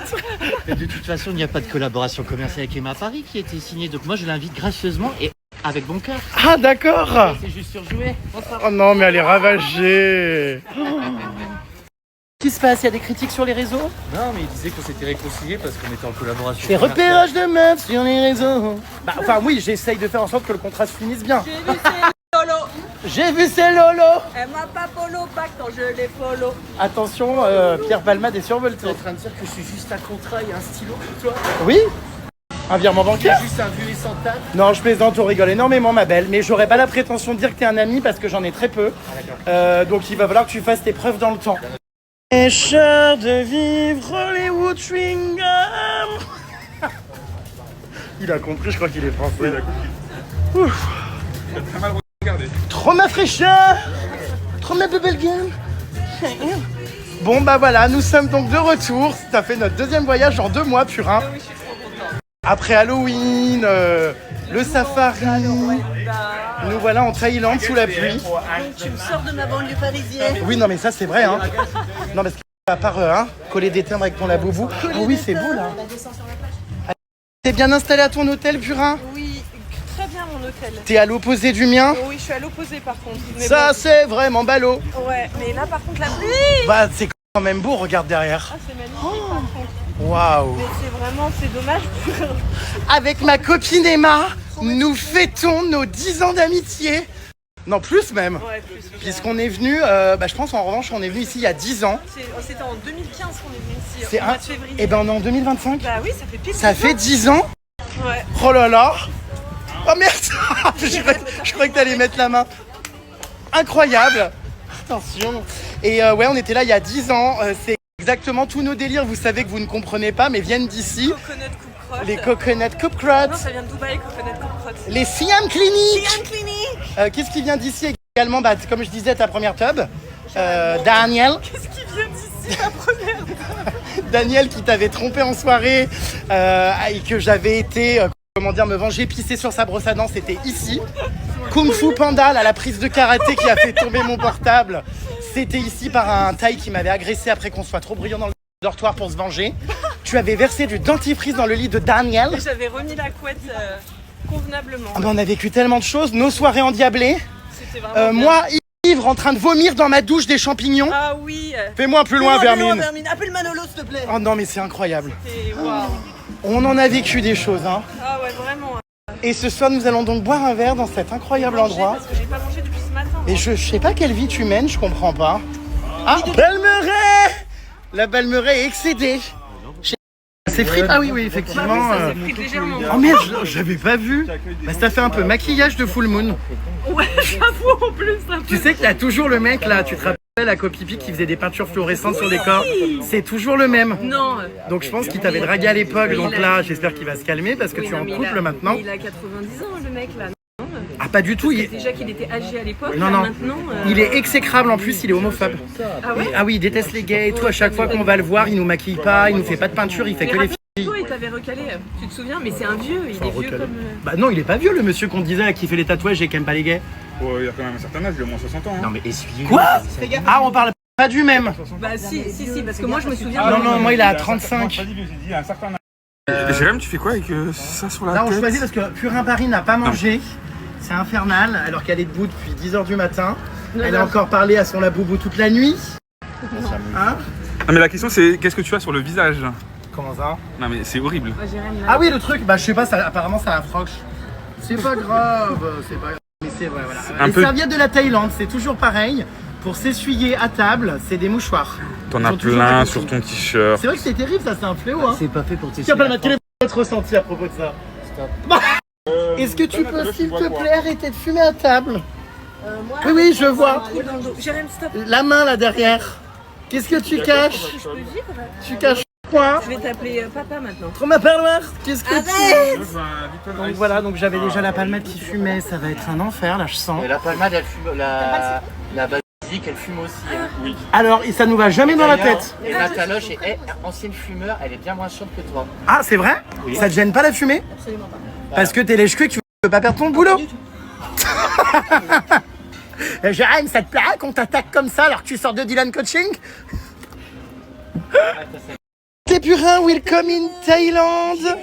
Mais de toute façon, il n'y a pas de collaboration commerciale avec Emma Paris qui a été signée. Donc moi, je l'invite gracieusement et Avec bon cœur. Ah d'accord. C'est juste surjoué. Bonsoir. Oh non mais elle est ravagée. Qu'est-ce qui se passe? Il y a des critiques sur les réseaux? Non, mais il disait qu'on s'était réconciliés parce qu'on était en collaboration. Des repérages de meufs sur les réseaux. Bah enfin oui, j'essaye de faire en sorte que le contrat se finisse bien. J'ai vu c'est Lolo. J'ai vu c'est Lolo. Elle m'a pas follow back quand je l'ai follow. Attention, Pierre Palmade est survolté. Tu es en train de dire que je suis juste un contrat et un stylo pour toi. Oui? Un virement bancaire? Juste un vieux et sans table. Non, je plaisante, on rigole énormément ma belle, mais j'aurais pas la prétention de dire que t'es un ami parce que j'en ai très peu. Donc il va falloir que tu fasses tes preuves dans le temps. Pêcheur de vivre Hollywood chewing gum. Il a compris, je crois qu'il est français. Oui, d'accord. Ouf. Tu as très mal regardé. Trop ma fraîcheur, trop ma bubblegum. Bon bah voilà, nous sommes donc de retour. T'as fait notre deuxième voyage en 2 mois, Purin. Oui, je suis trop contente. Après Halloween, le safari, nous voilà en Thaïlande sous la pluie. Donc tu me sors de ma banlieue parisienne. Oui, non mais ça c'est vrai, hein. Non parce qu'à part coller des timbres avec ton laboubou. Oh oui, c'est beau là. T'es bien installé à ton hôtel, Purin? Oui, très bien mon hôtel. T'es à l'opposé du mien? Oui, je suis à l'opposé par contre. Mais Ça bon. c'est vraiment ballot. Ouais, mais là par contre la pluie. Bah c'est quand même beau, regarde derrière. Ah, c'est magnifique par contre. Waouh. Mais c'est dommage. Avec ma copine Emma, nous fêtons nos 10 ans d'amitié. Non, plus même. Ouais, plus. Puisqu'on est venu, je pense en revanche, on est venu ici il y a 10 ans. C'était en 2015 qu'on est venu ici, C'est au mois de février. Et ben on est en 2025. Bah oui, ça fait pile. Ça fait 10 ans. Ouais. Oh là là. Oh merde. je croyais que t'allais mettre la main. Incroyable. Attention. Et ouais, on était là il y a 10 ans. C'est exactement tous nos délires, vous savez que vous ne comprenez pas, mais viennent d'ici. Coconut coupe crotte. Les coconut coupe crottes. Non, ça vient de Dubaï, coconut coupe crotte. Les Siam Clinic. Siam Clinic. Qu'est-ce qui vient d'ici également? Bah, comme je disais, ta première tub. Daniel. Qu'est-ce qui vient d'ici, la première? Daniel qui t'avait trompé en soirée et que j'avais été, me venger, pisser sur sa brosse à dents, c'était ici. Kung Fu Panda, là, la prise de karaté qui a fait tomber mon portable, c'était ici par un Thaï qui m'avait agressé après qu'on soit trop brillant dans le dortoir pour se venger. Tu avais versé du dentifrice dans le lit de Daniel. Et j'avais remis la couette convenablement. Ah, on a vécu tellement de choses, nos soirées endiablées. C'était vraiment bien. Moi, ivre, en train de vomir dans ma douche des champignons. Ah oui. Fais-moi plus loin, Vermine. Appelle Manolo, s'il te plaît. Oh non, mais c'est incroyable. Et waouh. On en a vécu des choses, hein. Ah ouais, vraiment. Et ce soir, nous allons donc boire un verre dans cet incroyable endroit. Parce que j'ai pas mangé depuis ce matin. Et je sais pas quelle vie tu mènes, je comprends pas. Ah, Balmeret. La Balmeret est excédée. C'est frites. Ah oui, effectivement. Ça s'est pris légèrement. Oh merde, j'avais pas vu. Bah, ça fait un peu maquillage de full moon. Ouais, j'avoue en plus. Tu sais que t'as toujours le mec là, tu te rappelles la copipi qui faisait des peintures fluorescentes sur des corps? C'est toujours le même. Non. Donc je pense qu'il t'avait dragué à l'époque, donc là j'espère qu'il va se calmer parce que tu es en couple maintenant. Il a 90 ans le mec là. Ah pas du tout, Déjà qu'il était âgé à l'époque, Non, là, non. maintenant... il est exécrable en plus, il est homophobe. Ah ouais? Ah oui, il déteste les gays et tout, à chaque fois qu'on va le voir, il nous maquille pas, il nous fait pas de peinture, il fait que les filles. Toi, il t'avait recalé, tu te souviens, mais c'est un vieux, il est vieux comme... Bah non, il est pas vieux le monsieur qu'on disait qui fait les tatouages et qui aime pas les gays. Oh, il a quand même un certain âge, il a au moins 60 ans. Hein. Non, mais essuyez. Quoi? Ah, on parle pas du même. Bah si, parce que moi je me souviens... Non, moi il a 35. J'ai dit un certain âge. Jérém, tu fais quoi avec ça sur la Là on tête? choisit parce que Purin Paris n'a pas mangé. C'est infernal, alors qu'elle est debout depuis 10h du matin. Elle a encore parlé à son laboubou toute la nuit. Hein? Non mais la question c'est qu'est-ce que tu as sur le visage? Comment ça? Non mais c'est horrible. Moi, Jérém, là. Ah oui, le truc, bah je sais pas, ça, apparemment ça affroche. C'est pas grave, c'est pas grave. Mais c'est vrai, voilà. Les serviettes de la Thaïlande, c'est toujours pareil. Pour s'essuyer à table, c'est des mouchoirs. T'en Ils as sont toujours plein pas sur compris. ton t-shirt. C'est vrai que c'est terrible, ça, c'est un fléau. Hein. C'est pas fait pour t'essuyer. Tiens, Palma, quel est votre ressenti à propos de ça? Est-ce que tu peux, s'il te plaît, arrêter de fumer à table? Moi, Oui, je vois. dans le dos. Jérém, stop. La main là derrière. Qu'est-ce que tu caches? Je peux vivre? Tu caches quoi? Je vais t'appeler papa maintenant. Trop ma perloire. Qu'est-ce que Arrête! tu... Donc voilà, donc j'avais déjà la palmade qui fumait, ça va être un enfer là, je sens. Et la palmade, elle fume. La basique, elle fume aussi. Hein. Oui. Alors, ça nous va jamais dans la tête. Et Nataloche est ancienne fumeur, elle est bien moins chiante que toi. Ah, c'est vrai? Oui. Ça te gêne pas la fumée? Absolument pas. Parce que t'es lèche-cul et que tu veux pas perdre ton boulot? Jérém, ça te plairait qu'on t'attaque comme ça alors que tu sors de Dylan Coaching? T'es Purin, welcome in Thaïlande.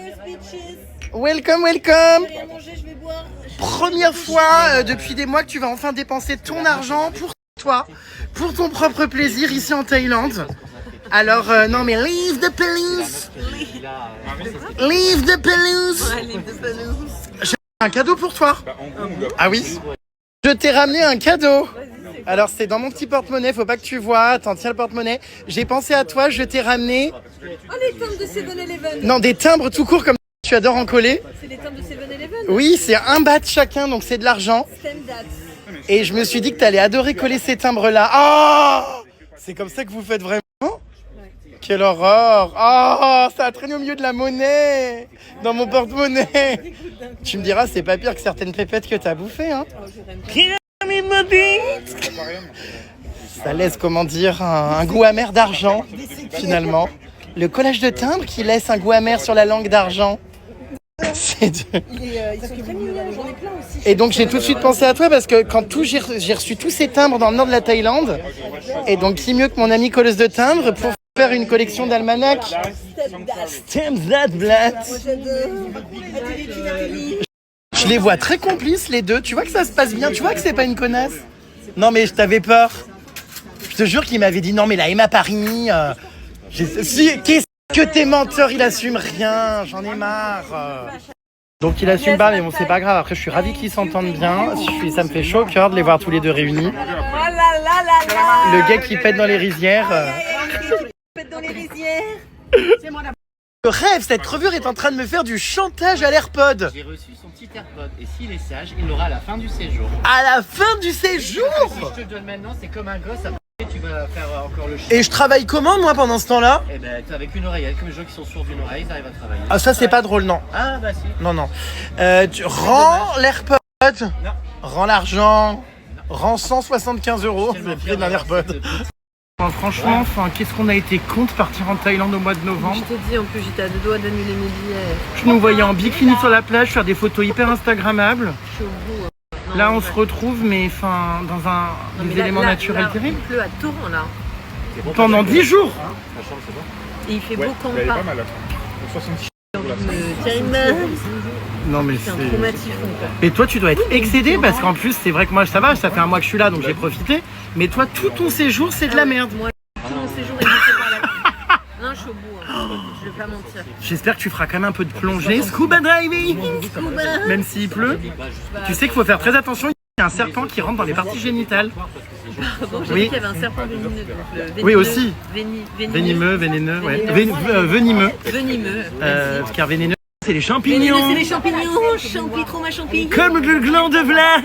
Welcome, welcome. J'ai rien mangé, je vais boire. première fois depuis des mois que tu vas enfin dépenser ton argent pour toi, pour ton propre plaisir ici en Thaïlande. Alors, non mais leave the police. Leave the police. J'ai un cadeau pour toi. Ah oui. Je t'ai ramené un cadeau. Alors c'est dans mon petit porte-monnaie, faut pas que tu vois. Attends, tiens le porte-monnaie. J'ai pensé à toi, je t'ai ramené... Oh, les timbres de 7-Eleven. Non, des timbres tout court comme tu adores en coller. C'est les timbres de 7-Eleven. Oui, c'est 1 baht chacun, donc c'est de l'argent. Standard. Et je me suis dit que t'allais adorer coller ces timbres-là. Oh, c'est comme ça que vous faites vraiment? Quelle horreur! Oh, ça a traîné au milieu de la monnaie, dans mon porte-monnaie. Tu me diras, c'est pas pire que certaines pépettes que t'as bouffées, hein? Ça laisse, comment dire, un goût amer d'argent, finalement. Le collage de timbres qui laisse un goût amer sur la langue d'argent. Ils sont très mignons, j'en ai plein aussi. Et donc j'ai tout de suite pensé à toi parce que quand j'ai reçu tous ces timbres dans le nord de la Thaïlande. Et donc qui mieux que mon amie colleuse de timbres pour faire une collection d'almanachs. Stamp that blood. Je les vois très complices les deux. Tu vois que ça se passe bien. Tu vois que c'est pas une connasse. Non mais je t'avais peur. Je te jure qu'il m'avait dit non mais la Emma Paris. Si, qu'est-ce que t'es menteur, il assume rien. J'en ai marre. Donc il assume pas mais bon c'est pas grave. Après je suis ravie qu'ils s'entendent bien. Ça me fait chaud au cœur de les voir tous les deux réunis. Le gars qui pète dans les rizières. Dans les rizières. Le rêve, cette crevure est en train de me faire du chantage à l'AirPod. J'ai reçu son petit AirPod et s'il est sage, il l'aura à la fin du séjour. À la fin du séjour? Si je te le donne maintenant, c'est comme un gosse, après tu vas faire encore le chien. Et je travaille comment moi pendant ce temps-là? Eh ben avec une oreillette, comme les gens qui sont sourds d'une oreille, ils arrivent à travailler. Ah ça c'est pas drôle, non. Ah bah si. Non, non. Tu rends l'AirPod. Non. Rends l'argent. Rends 175 €. C'est le prix d'un AirPod. Franchement, qu'est-ce qu'on a été con de partir en Thaïlande au mois de novembre. Je t'ai dit, en plus, j'étais à 2 doigts d'annuler mes billets. Je nous voyais en bikini sur la plage faire des photos hyper instagrammables. Je suis au bout. Non, Là, on se retrouve, mais dans des éléments naturels terribles. Il pleut à torrent, là. Pendant 10 jours. Et il fait beau quand Elle est pas. pas mal là. 66. Tiens une main. Non, mais C'est un traumatisme, quoi. Et toi, tu dois être excédé parce qu'en plus, c'est vrai que moi, ça va, ça fait un mois que je suis là, donc j'ai profité. Mais toi, tout ton séjour, c'est de la merde. Moi, tout mon séjour est passé par là. Non, je suis au bout. Hein. Je vais pas mentir. J'espère que tu feras quand même un peu de plongée. Scuba diving. Même s'il pleut. Tu sais qu'il faut faire très attention. Il y a un serpent qui rentre dans les parties génitales. Bon, j'ai Oui. dit qu'il y avait un serpent vénéneux. Donc le vénéneux, Oui, aussi. Vénéneux, Vénémeux, ouais. Vénéneux. Venimeux. Venimeux. Car vénéneux, c'est les Vénéneux, champignons. c'est les champignons. Champi, trop ma champignon. Comme le gland de Vlad.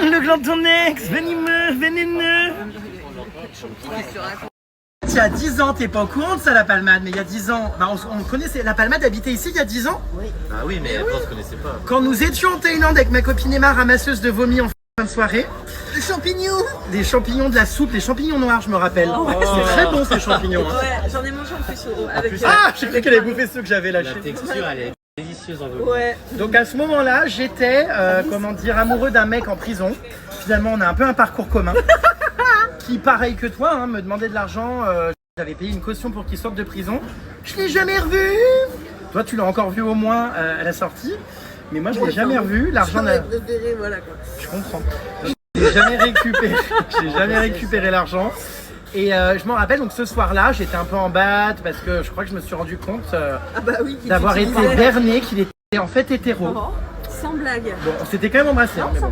Le gland de ton ex. Venimeux, vénéneux. Il y a 10 ans, t'es pas au courant de ça, la Palmade, mais il y a 10 ans, on connaissait, la Palmade habitait ici il y a 10 ans. Ah oui, mais avant, on se connaissait pas. Quand nous étions en Thaïlande avec ma copine Emma, ramasseuse de vomi en fin de soirée. Des champignons. Des champignons de la soupe, des champignons noirs, je me rappelle. C'est très bon ces champignons. Hein. Ouais, j'en ai mangé en plus avec. Ah, j'ai cru qu'elle avait bouffé ceux que j'avais La lâchés. texture, elle est délicieuse en vomi. Ouais. Donc à ce moment-là, j'étais, comment dire, amoureux d'un mec en prison. Finalement, on a un peu un parcours commun. Qui, pareil que toi, hein, me demandait de l'argent. J'avais payé une caution pour qu'il sorte de prison. Je l'ai jamais revu. Toi, tu l'as encore vu au moins à la sortie. Mais moi, je l'ai jamais revu. L'argent n'a... Voilà quoi. Je comprends. Je l'ai jamais récupéré. Je n'ai jamais récupéré l'argent. Et je m'en rappelle, donc ce soir-là, j'étais un peu en batte parce que je crois que je me suis rendu compte Ah bah oui. qu'il d'avoir été utilisait. berné, qu'il était en fait hétéro. Oh, sans blague. Bon, on s'était quand même embrassé. Hein, mais bon.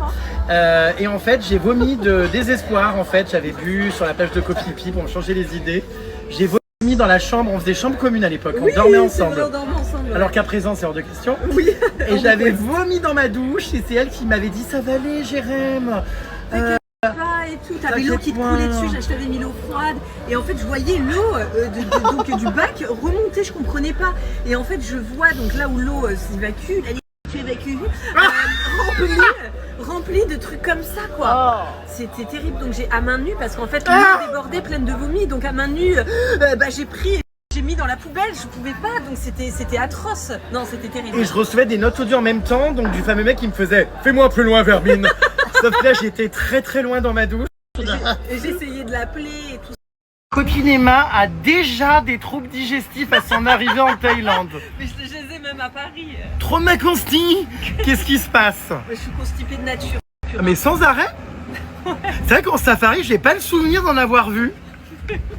Et en fait, j'ai vomi de désespoir. En fait, j'avais bu sur la plage de Koh Phi Phi pour me changer les idées. J'ai vomi dans la chambre. On faisait chambre commune à l'époque. Oui, on dormait c'est vrai, ensemble. on dormait ensemble. Alors qu'à présent, c'est hors de question. Oui. Et j'avais vomi dans ma douche. Et c'est elle qui m'avait dit ça va aller, Jérém. Pas et tout, t'avais l'eau qui te coulait dessus, je t'avais mis l'eau froide et en fait je voyais l'eau donc du bac remonter, je comprenais pas et en fait je vois donc là où l'eau s'évacue, remplie de trucs comme ça quoi. C'était terrible donc j'ai à main nue parce qu'en fait l'eau débordait pleine de vomi donc à main nue j'ai pris et j'ai mis dans la poubelle, je pouvais pas donc c'était atroce. Non, c'était terrible. Et je recevais des notes audio en même temps, donc du fameux mec qui me faisait « Fais-moi plus loin, Verbine !» Sauf que là, j'étais très très loin dans ma douche. Et j'essayais de l'appeler et tout. Copine Emma a déjà des troubles digestifs à son arrivée en Thaïlande. Mais je les ai même même à Paris. Trauma consti. Qu'est-ce qui se passe? Je suis constipée de nature. Mais sans arrêt. C'est vrai qu'en safari, j'ai pas le souvenir d'en avoir vu.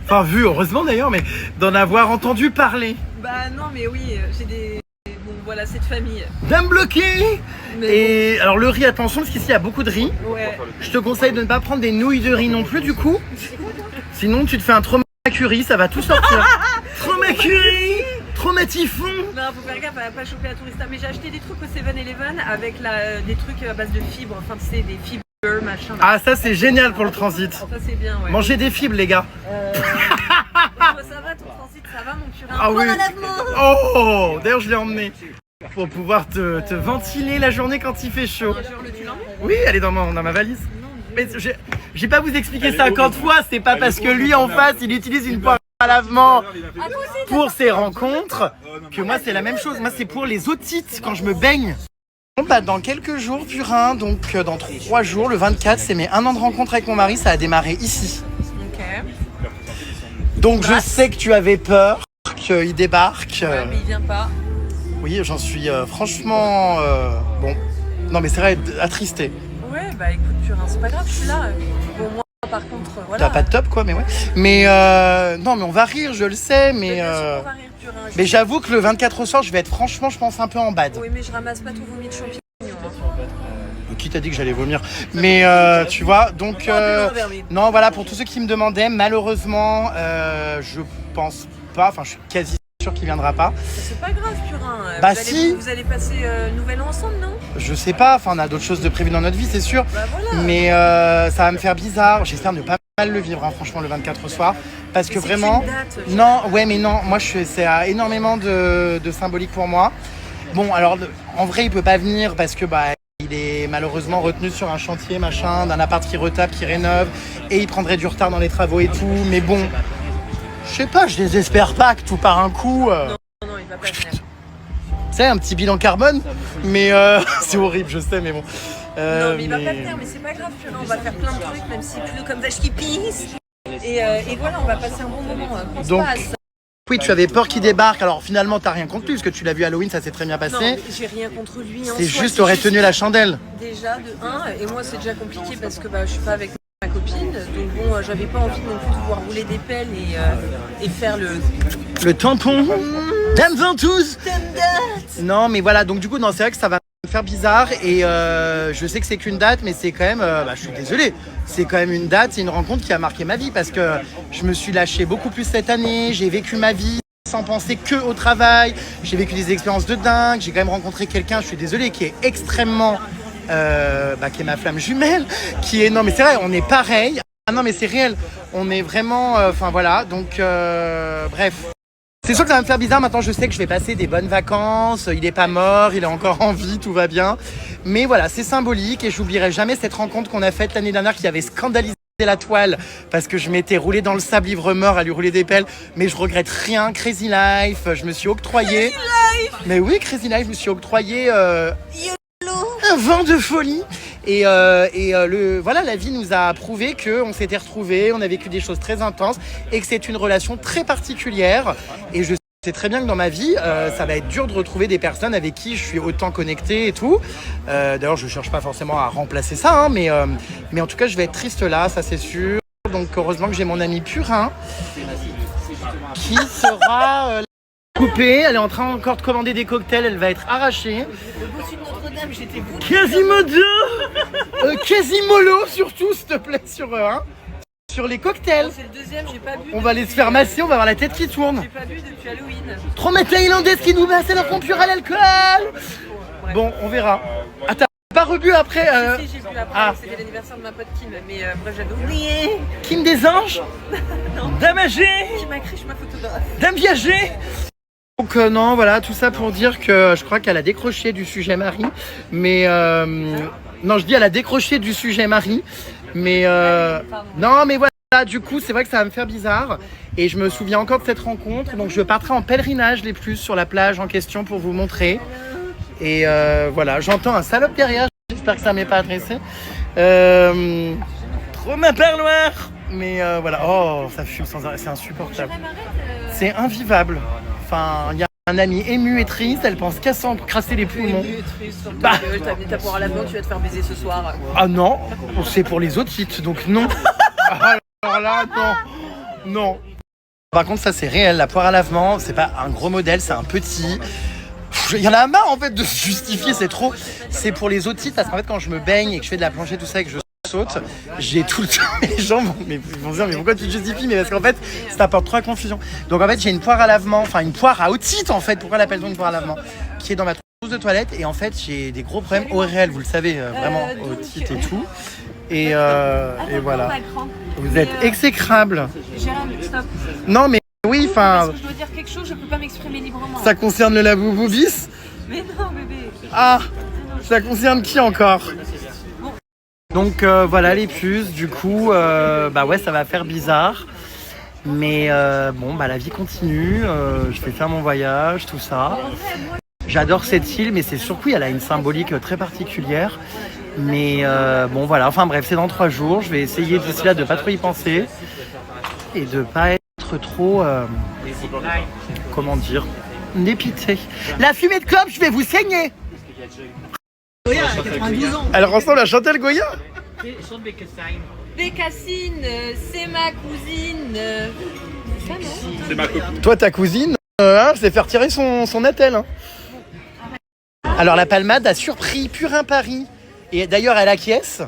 Enfin vu, heureusement d'ailleurs, mais d'en avoir entendu parler. Bah non, mais oui, j'ai des... Bon, voilà, cette famille. Dame bloquée. Mais Et alors le riz, attention, parce qu'ici il y a beaucoup de riz. ouais. Je te conseille de ne pas prendre des nouilles de riz non plus du coup. Sinon tu te fais un trauma curry, ça va tout sortir. Trauma curry, traumatifon. Non, faut faire gaffe à pas choper la tourista. Mais j'ai acheté des trucs au 7-Eleven avec des trucs à base de fibres. Enfin, tu sais, des fibres, machin. Ah ça c'est génial pour le transit. Ça, c'est bien, ouais. Mangez des fibres les gars. Toi, ça va, ton transit, ça va, mon purin? Ah oui. Prends un lavement. Oh, d'ailleurs je l'ai emmené. Pour pouvoir te ventiler la journée quand il fait chaud. Tu l'emmènes? Oui, elle est dans ma valise. Mais j'ai pas vous expliquer 50 fois, c'est pas parce que lui en face il utilise une poire à lavement pour ses rencontres que moi c'est la même chose. Moi c'est pour les otites quand je me baigne. Bon, bah, dans quelques jours, Purin, donc dans 3 jours, le 24, c'est mes 1 an de rencontre avec mon mari, ça a démarré ici. Ok. Donc je sais que tu avais peur qu'il débarque. Ouais, mais il vient pas. Oui, j'en suis franchement bon. Non mais c'est vrai, attristé. Ouais, bah écoute, purin, c'est pas grave, je suis là. Bon, moi, par contre, voilà. T'as pas de top quoi, mais ouais. Mais non, mais on va rire, je le sais, mais bien sûr qu'on va rire, purin. mais j'avoue que le 24 au soir, je vais être franchement, je pense un peu en bad. Oui, mais je ramasse pas tout vomi de champignons. Qui t'a dit que j'allais vomir? Mais tu vois, donc non, voilà, pour tous ceux qui me demandaient, malheureusement, je pense pas, enfin, je suis quasi sûr qu'il viendra pas. C'est pas grave, purin. Bah vous si. Vous allez passer Nouvel An ensemble, non? Je sais pas, enfin, on a d'autres choses de prévues dans notre vie, c'est sûr. Bah voilà. Mais ça va me faire bizarre. J'espère ne pas mal le vivre, hein, franchement, le 24 au soir. Parce que c'est vraiment. qu'une date, Non, ouais, mais non, moi, c'est énormément de symbolique pour moi. Bon, alors, en vrai, il peut pas venir parce que, bah, il est malheureusement retenu sur un chantier, machin, d'un appart qui retape, qui rénove. Et il prendrait du retard dans les travaux et tout. Mais bon, je sais pas, je désespère pas que tout part un coup. Non, il va pas venir. Tu sais, un petit bilan carbone. Mais c'est horrible, je sais, mais bon. Non, mais il va pas venir, mais c'est pas grave, purin. On va faire plein de trucs, même s'il pleut comme vache qui pisse. Et voilà, on va passer un bon moment. Qu'on se Donc, passe. oui, tu avais peur qu'il débarque. Alors finalement, t'as rien contre lui, parce que tu l'as vu Halloween, ça s'est très bien Non, passé. j'ai rien contre lui. C'est juste, t'aurais tenu la chandelle. Déjà, de 1, et moi c'est déjà compliqué parce que bah, je suis pas avec ma copine. Donc bon, j'avais pas envie non plus de pouvoir rouler des pelles et faire Le tampon. Dame ventouse. Non, mais voilà, donc du coup, non, c'est vrai que ça va me faire bizarre. Et je sais que c'est qu'une date, mais c'est quand même, bah, je suis désolé, c'est quand même une date, c'est une rencontre qui a marqué ma vie parce que je me suis lâché beaucoup plus cette année, j'ai vécu ma vie sans penser que au travail, j'ai vécu des expériences de dingue, j'ai quand même rencontré quelqu'un, je suis désolé, qui est extrêmement, qui est ma flamme jumelle, qui est, non mais c'est vrai, on est pareil, ah non mais c'est réel, on est vraiment, enfin voilà, donc bref. C'est sûr que ça va me faire bizarre, maintenant je sais que je vais passer des bonnes vacances, il est pas mort, il est encore en vie, tout va bien. Mais voilà, c'est symbolique et j'oublierai jamais cette rencontre qu'on a faite l'année dernière qui avait scandalisé la toile parce que je m'étais roulé dans le sable ivre-mort à lui rouler des pelles. Mais je regrette rien, Crazy Life, je me suis octroyé... Crazy Life. Mais oui, Crazy Life, je me suis octroyé un vent de folie. Et voilà, la vie nous a prouvé qu'on s'était retrouvés, on a vécu des choses très intenses et que c'est une relation très particulière. Et je sais très bien que dans ma vie, ça va être dur de retrouver des personnes avec qui je suis autant connecté et tout. D'ailleurs, je cherche pas forcément à remplacer ça, hein, mais en tout cas, je vais être triste là, ça c'est sûr. Donc heureusement que j'ai mon ami Purin qui sera... coupée, elle est en train encore de commander des cocktails, elle va être arrachée. Le bossu de Notre-Dame, j'étais vous. Quasimodo Quasimolo surtout, s'il te plaît, sur les cocktails. C'est le deuxième, j'ai pas bu. On va aller se faire masser, on va avoir la tête qui tourne. J'ai pas bu depuis Halloween. Trop mettre thaïlandaise qui nous masse, elle en pur à l'alcool. Ouais. Bon, on verra. Ah, t'as pas rebu après Si, j'ai bu après, Ah. c'était l'anniversaire de ma pote Kim, mais bref, j'avais oublié. Kim des Anges. Dame âgée. Qui m'a crié, je ma photographe. Dame viagée. Donc non, voilà, tout ça pour dire que je crois qu'elle a décroché du sujet Marie. Mais non, je dis elle a décroché du sujet Marie. Mais non, mais voilà, du coup, c'est vrai que ça va me faire bizarre. Et je me souviens encore de cette rencontre. Donc je partirai en pèlerinage les plus sur la plage en question pour vous montrer. Et voilà, j'entends un salope derrière. J'espère que ça m'est pas adressé. Trop ma parloir. Mais voilà, oh, ça fume sans arrêt, c'est insupportable. C'est invivable. Enfin, il y a Un ami ému et triste, elle pense qu'à s'encrasser les poumons. Bah. T'as pour à l'avion, tu vas te faire baiser ce soir. Ah non, c'est pour les autres sites, donc non. Alors là, non. Non. Par contre, ça c'est réel, la poire à lavement, c'est pas un gros modèle, c'est un petit. Il y en a marre en fait de se justifier, c'est trop. C'est pour les autres sites, parce qu'en fait, quand je me baigne et que je fais de la plongée, tout ça, et que je saute, j'ai tout le temps les gens vont dire mais pourquoi tu te justifies, mais parce qu'en fait ça apporte trop à confusion. Donc en fait j'ai une poire à lavement, enfin une poire à otite en fait, pourquoi l'appelle-t-on une poire à lavement, qui est dans ma trousse de toilette, et en fait j'ai des gros problèmes ORL, vous le savez, vraiment otite et tout, et voilà. Vous êtes exécrable. Jérôme, stop. Non mais oui, enfin. Parce que je dois dire quelque chose, je peux pas m'exprimer librement. Ça concerne le lavabo-bis. Mais non bébé. Ah, ça concerne qui encore? Donc voilà les puces, du coup, bah ouais, ça va faire bizarre. Mais bon, bah la vie continue, je vais faire mon voyage, tout ça. J'adore cette île, mais c'est surtout, elle a une symbolique très particulière. Mais bon, voilà, enfin bref, c'est dans 3 jours. Je vais essayer d'ici là de pas trop y penser. Et de pas être trop, comment dire, dépité. La fumée de clope, je vais vous saigner. Elle ressemble à Chantal Goya. Bécassine, c'est ma cousine. Ça, non? C'est ma copine. Toi, ta cousine, c'est faire tirer son attel. Hein. Alors, la palmade a surpris Purin Paris. Et d'ailleurs, elle acquiesce.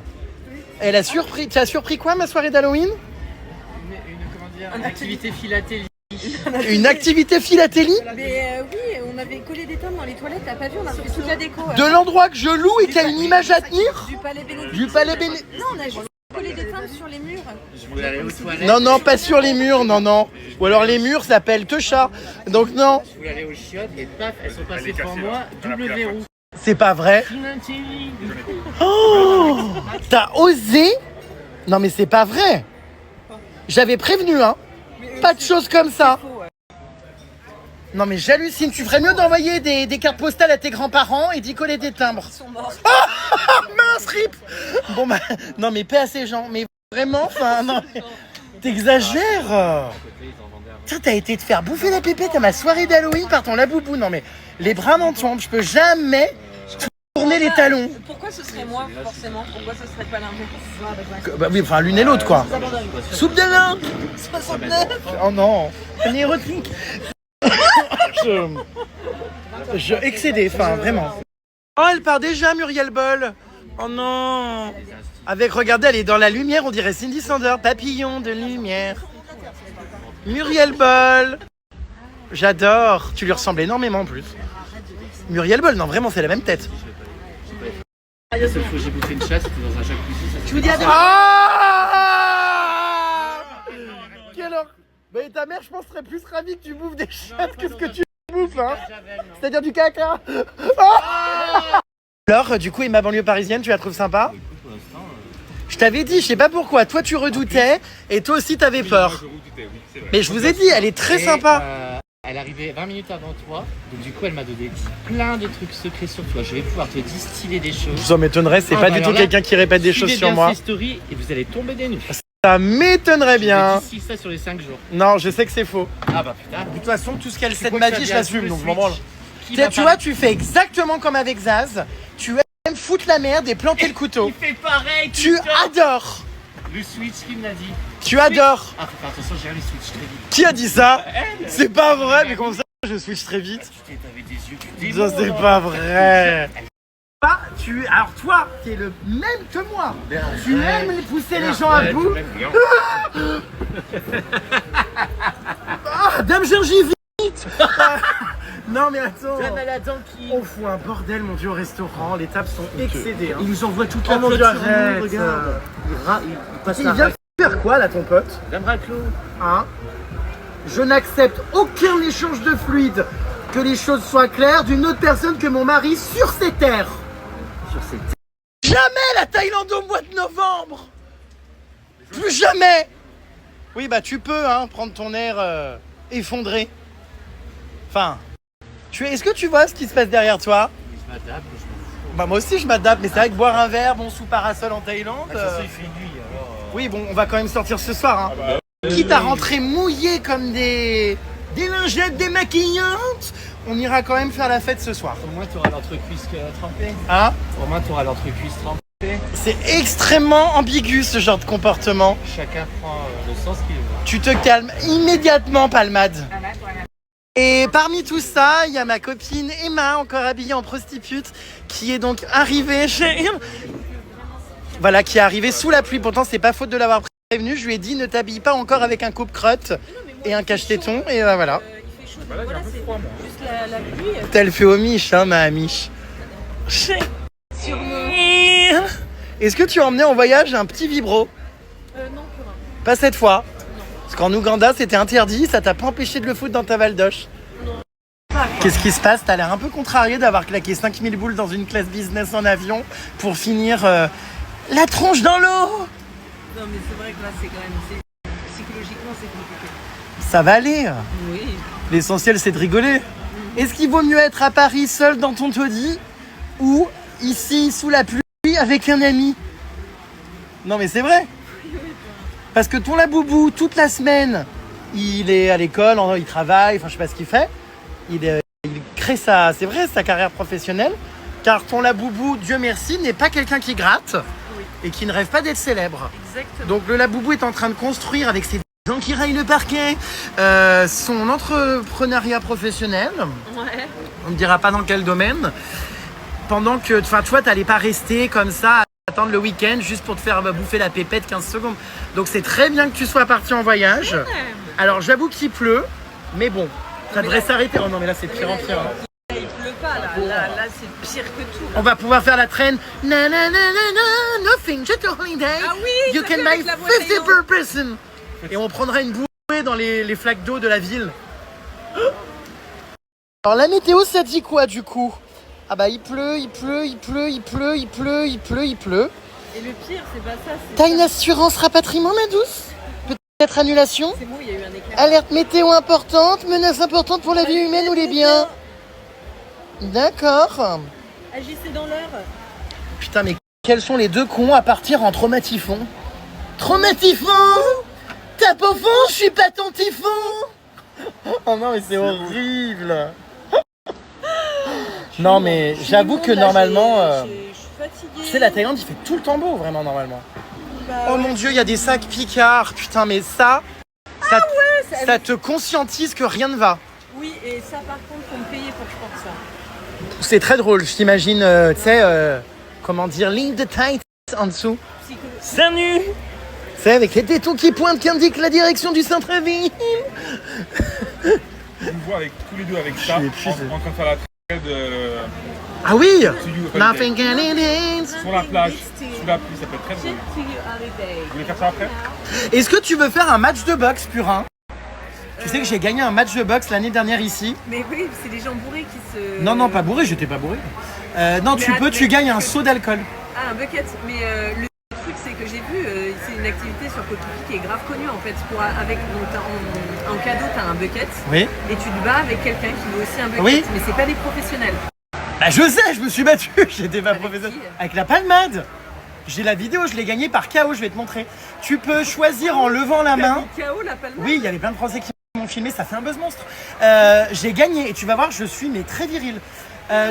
Elle a surpris. Tu as surpris quoi, ma soirée d'Halloween? Une activité philatélie. Une activité philatélie? Mais oui, on avait collé des timbres dans les toilettes, t'as pas vu, on a fait toute la déco. De l'endroit que je loue et qui a une image à tenir? Du palais Bénédicte. Du palais Bénédicte. Non, on a juste collé des timbres sur les murs. Non, non, pas sur les murs, non, non. Ou alors les murs s'appellent Techa. Donc non. Je voulais aller aux chiottes et paf, elles sont passées devant moi, double verrou. C'est pas vrai. Philatélie. Oh, t'as osé? Non mais c'est pas vrai. J'avais prévenu, hein. Pas de choses comme ça. Non mais j'hallucine, tu ferais mieux d'envoyer des cartes postales à tes grands-parents et d'y coller des timbres. Ils sont morts. Mince, rip. Bon bah, non mais paix à ces gens, mais vraiment, enfin, non mais... T'exagères. Tiens, t'as été te faire bouffer la pépette à ma soirée d'Halloween par ton laboubou. Non mais, les bras m'en tombent, je peux jamais tourner les talons. Pourquoi ce serait moi, forcément? Pourquoi ce serait pas l'inverse? Bah oui, enfin l'une et l'autre quoi. Soupe de lin 69. Oh non, un érotique. Je excédé, enfin vraiment. Oh, elle part déjà, Muriel Boll. Oh non. Avec, regardez, elle est dans la lumière, on dirait Cindy Sander. Papillon de lumière. Muriel Boll. J'adore. Tu lui ressembles énormément en plus. Muriel Boll, non vraiment, c'est la même tête. La seule fois que j'ai bouffé une chatte, c'était dans un jacuzzi. Je vous dis à demain. Ah, quelle heure. Mais ta mère, je pense, serait plus ravie que tu bouffes des chattes que ce que tu bouffes, hein. C'est-à-dire du caca. Ah. Alors, du coup, et ma banlieue parisienne, tu la trouves sympa? Je t'avais dit, je sais pas pourquoi, toi tu redoutais et toi aussi t'avais peur. Mais je vous ai dit, elle est très sympa. Elle arrivait 20 minutes avant toi, donc du coup elle m'a donné plein de trucs secrets sur toi. Je vais pouvoir te distiller des choses. Ça m'étonnerait, c'est pas du tout quelqu'un qui répète des choses sur moi. Suivez bien ces stories et vous allez tomber des nues. Ça m'étonnerait bien. Je dis ça sur les 5 jours. Non, je sais que c'est faux. Ah bah putain. De toute façon, tout ce qu'elle sait de ma vie, je l'assume, donc je m'en branle. Tu Tu vois, tu fais exactement comme avec Zaz. Tu aimes foutre la merde et planter le couteau. Il fait pareil. Tu adores. Le switch qui me l'a dit. Tu adores. Ah faut faire attention, j'ai les switch très vite. Qui a dit ça? C'est pas vrai, mais comment ça je switch très vite? T'avais des yeux du Ça, c'est pas vrai. Alors toi, t'es le même que moi. Tu aimes les pousser les gens à bout. Ah, Dame Gingivite. Non mais attends. On fout un bordel, mon dieu, au restaurant. Les tables sont excédées. Hein. Il nous envoie toute Oh la mon flotte dieu, sur nous, arrête. regarde. Il passe Il la vient faire quoi là, ton pote? Dame Raclo. Hein? Je n'accepte aucun échange de fluide. Que les choses soient claires d'une autre personne que mon mari sur ces terres. Jamais la Thaïlande au mois de novembre. Plus jamais. Oui bah tu peux hein, prendre ton air effondré. Enfin, est-ce que tu vois ce qui se passe derrière toi? Je m'adapte, je m'en fous. Bah moi aussi je m'adapte, mais c'est vrai que boire un verre bon sous parasol en Thaïlande. De toute façon, il fait nuit alors. Oui bon, on va quand même sortir ce soir. Hein. Quitte à rentrer mouillé comme des lingettes démaquillantes, on ira quand même faire la fête ce soir. Au moins, tu auras l'entrecuisse trempée. Hein? Au moins, tu auras l'entrecuisse trempée. C'est extrêmement ambigu ce genre de comportement. Chacun prend le sens qu'il veut. Tu te calmes immédiatement, Palmade. Et parmi tout ça, il y a ma copine Emma, encore habillée en prostitute, qui est donc arrivée chez... Voilà, qui est arrivée sous la pluie. Pourtant, c'est pas faute de l'avoir prévenue. Je lui ai dit, ne t'habille pas encore avec un coupe-crotte et un cache-téton. Et voilà. Il fait chaud, donc voilà, c'est juste la pluie. Elle fait au miche, hein, ma amiche. Est-ce que tu as emmené en voyage un petit vibro? Non, plus rien. Pas cette fois. Parce qu'en Ouganda, c'était interdit. Ça t'a pas empêché de le foutre dans ta valdoche. Qu'est-ce qui se passe? T'as l'air un peu contrarié d'avoir claqué 5000 boules dans une classe business en avion pour finir la tronche dans l'eau. Non, mais c'est vrai que là, c'est quand même... Psychologiquement, c'est compliqué. Ça va aller. Oui. L'essentiel, c'est de rigoler. Est-ce qu'il vaut mieux être à Paris seul dans ton taudis ou ici, sous la pluie, avec un ami? Non, mais c'est vrai. Parce que ton laboubou, toute la semaine, il est à l'école, il travaille, enfin, je sais pas ce qu'il fait. Il crée sa carrière professionnelle. Car ton laboubou, Dieu merci, n'est pas quelqu'un qui gratte et qui ne rêve pas d'être célèbre. Exactement. Donc le laboubou est en train de construire avec ses gens qui raillent le parquet son entrepreneuriat professionnel. Ouais. On ne dira pas dans quel domaine. Pendant que, enfin, toi, t'allais pas rester comme ça, attendre le week-end juste pour te faire bouffer la pépette 15 secondes. Donc c'est très bien que tu sois parti en voyage. Ouais. Alors j'avoue qu'il pleut, mais bon, ça devrait s'arrêter. Oh non, mais là c'est pire en pire. Hein. Il pleut pas, là c'est pire que tout. On va pouvoir faire la traîne. Na na na na na, nothing, just a holiday. Ah oui, You ça can fait buy avec la voix 50 Taylor. per person. Et on prendra une bouée dans les flaques d'eau de la ville. Alors la météo, ça dit quoi du coup? Ah bah il pleut. Et le pire, c'est pas ça. T'as une assurance rapatriement, ma douce? Peut-être annulation? C'est bon, il y a eu un éclair. Alerte météo importante, menace importante pour la vie humaine ou les biens. D'accord. Agissez dans l'heure. Putain, mais quels sont les deux cons à partir en traumatifon? Traumatifon? Tape au fond, je suis pas ton typhon. Oh non, mais c'est horrible. Non, mais j'avoue que normalement... Je suis fatiguée. Tu sais, la Thaïlande, il fait tout le temps beau, vraiment, normalement. Bah, Oh mon Dieu, il y a des sacs Picard. Putain, mais ça ça te conscientise que rien ne va. Oui, et ça, par contre, faut me payer pour que je porte ça. C'est très drôle, je t'imagine, tu sais, comment dire, ligne de tight en dessous. Seins nus. C'est avec les tétons qui pointent qui indiquent la direction du centre-ville. Je vous vois avec tous les deux avec ça, suis épuisé. en train de faire la traîne de... Ah oui. To You Holiday. Nothing can it is. Sur la plage, sous la pluie, ça peut être très drôle. Vous voulez faire ça après? Est-ce que tu veux faire un match de boxe, Purin? Tu sais que j'ai gagné un match de boxe l'année dernière ici. Mais oui, c'est les gens bourrés qui se... Non, pas bourré, j'étais pas bourré. Non, tu gagnes un seau d'alcool. Ah, un bucket. Mais le truc, c'est que j'ai vu, c'est une activité sur Koh Phi Phi qui est grave connue en fait. En cadeau, t'as un bucket. Oui. Et tu te bats avec quelqu'un qui veut aussi un bucket. Oui. Mais c'est pas des professionnels. Bah je sais, je me suis battu, j'étais pas Avec professionnel. qui? Avec la palmade. J'ai la vidéo, je l'ai gagnée par KO, je vais te montrer. Tu peux choisir en levant la main. KO, la palme. Oui, il y avait plein de Français qui m'ont filmé, ça fait un buzz monstre. J'ai gagné et tu vas voir, je suis mais très viril.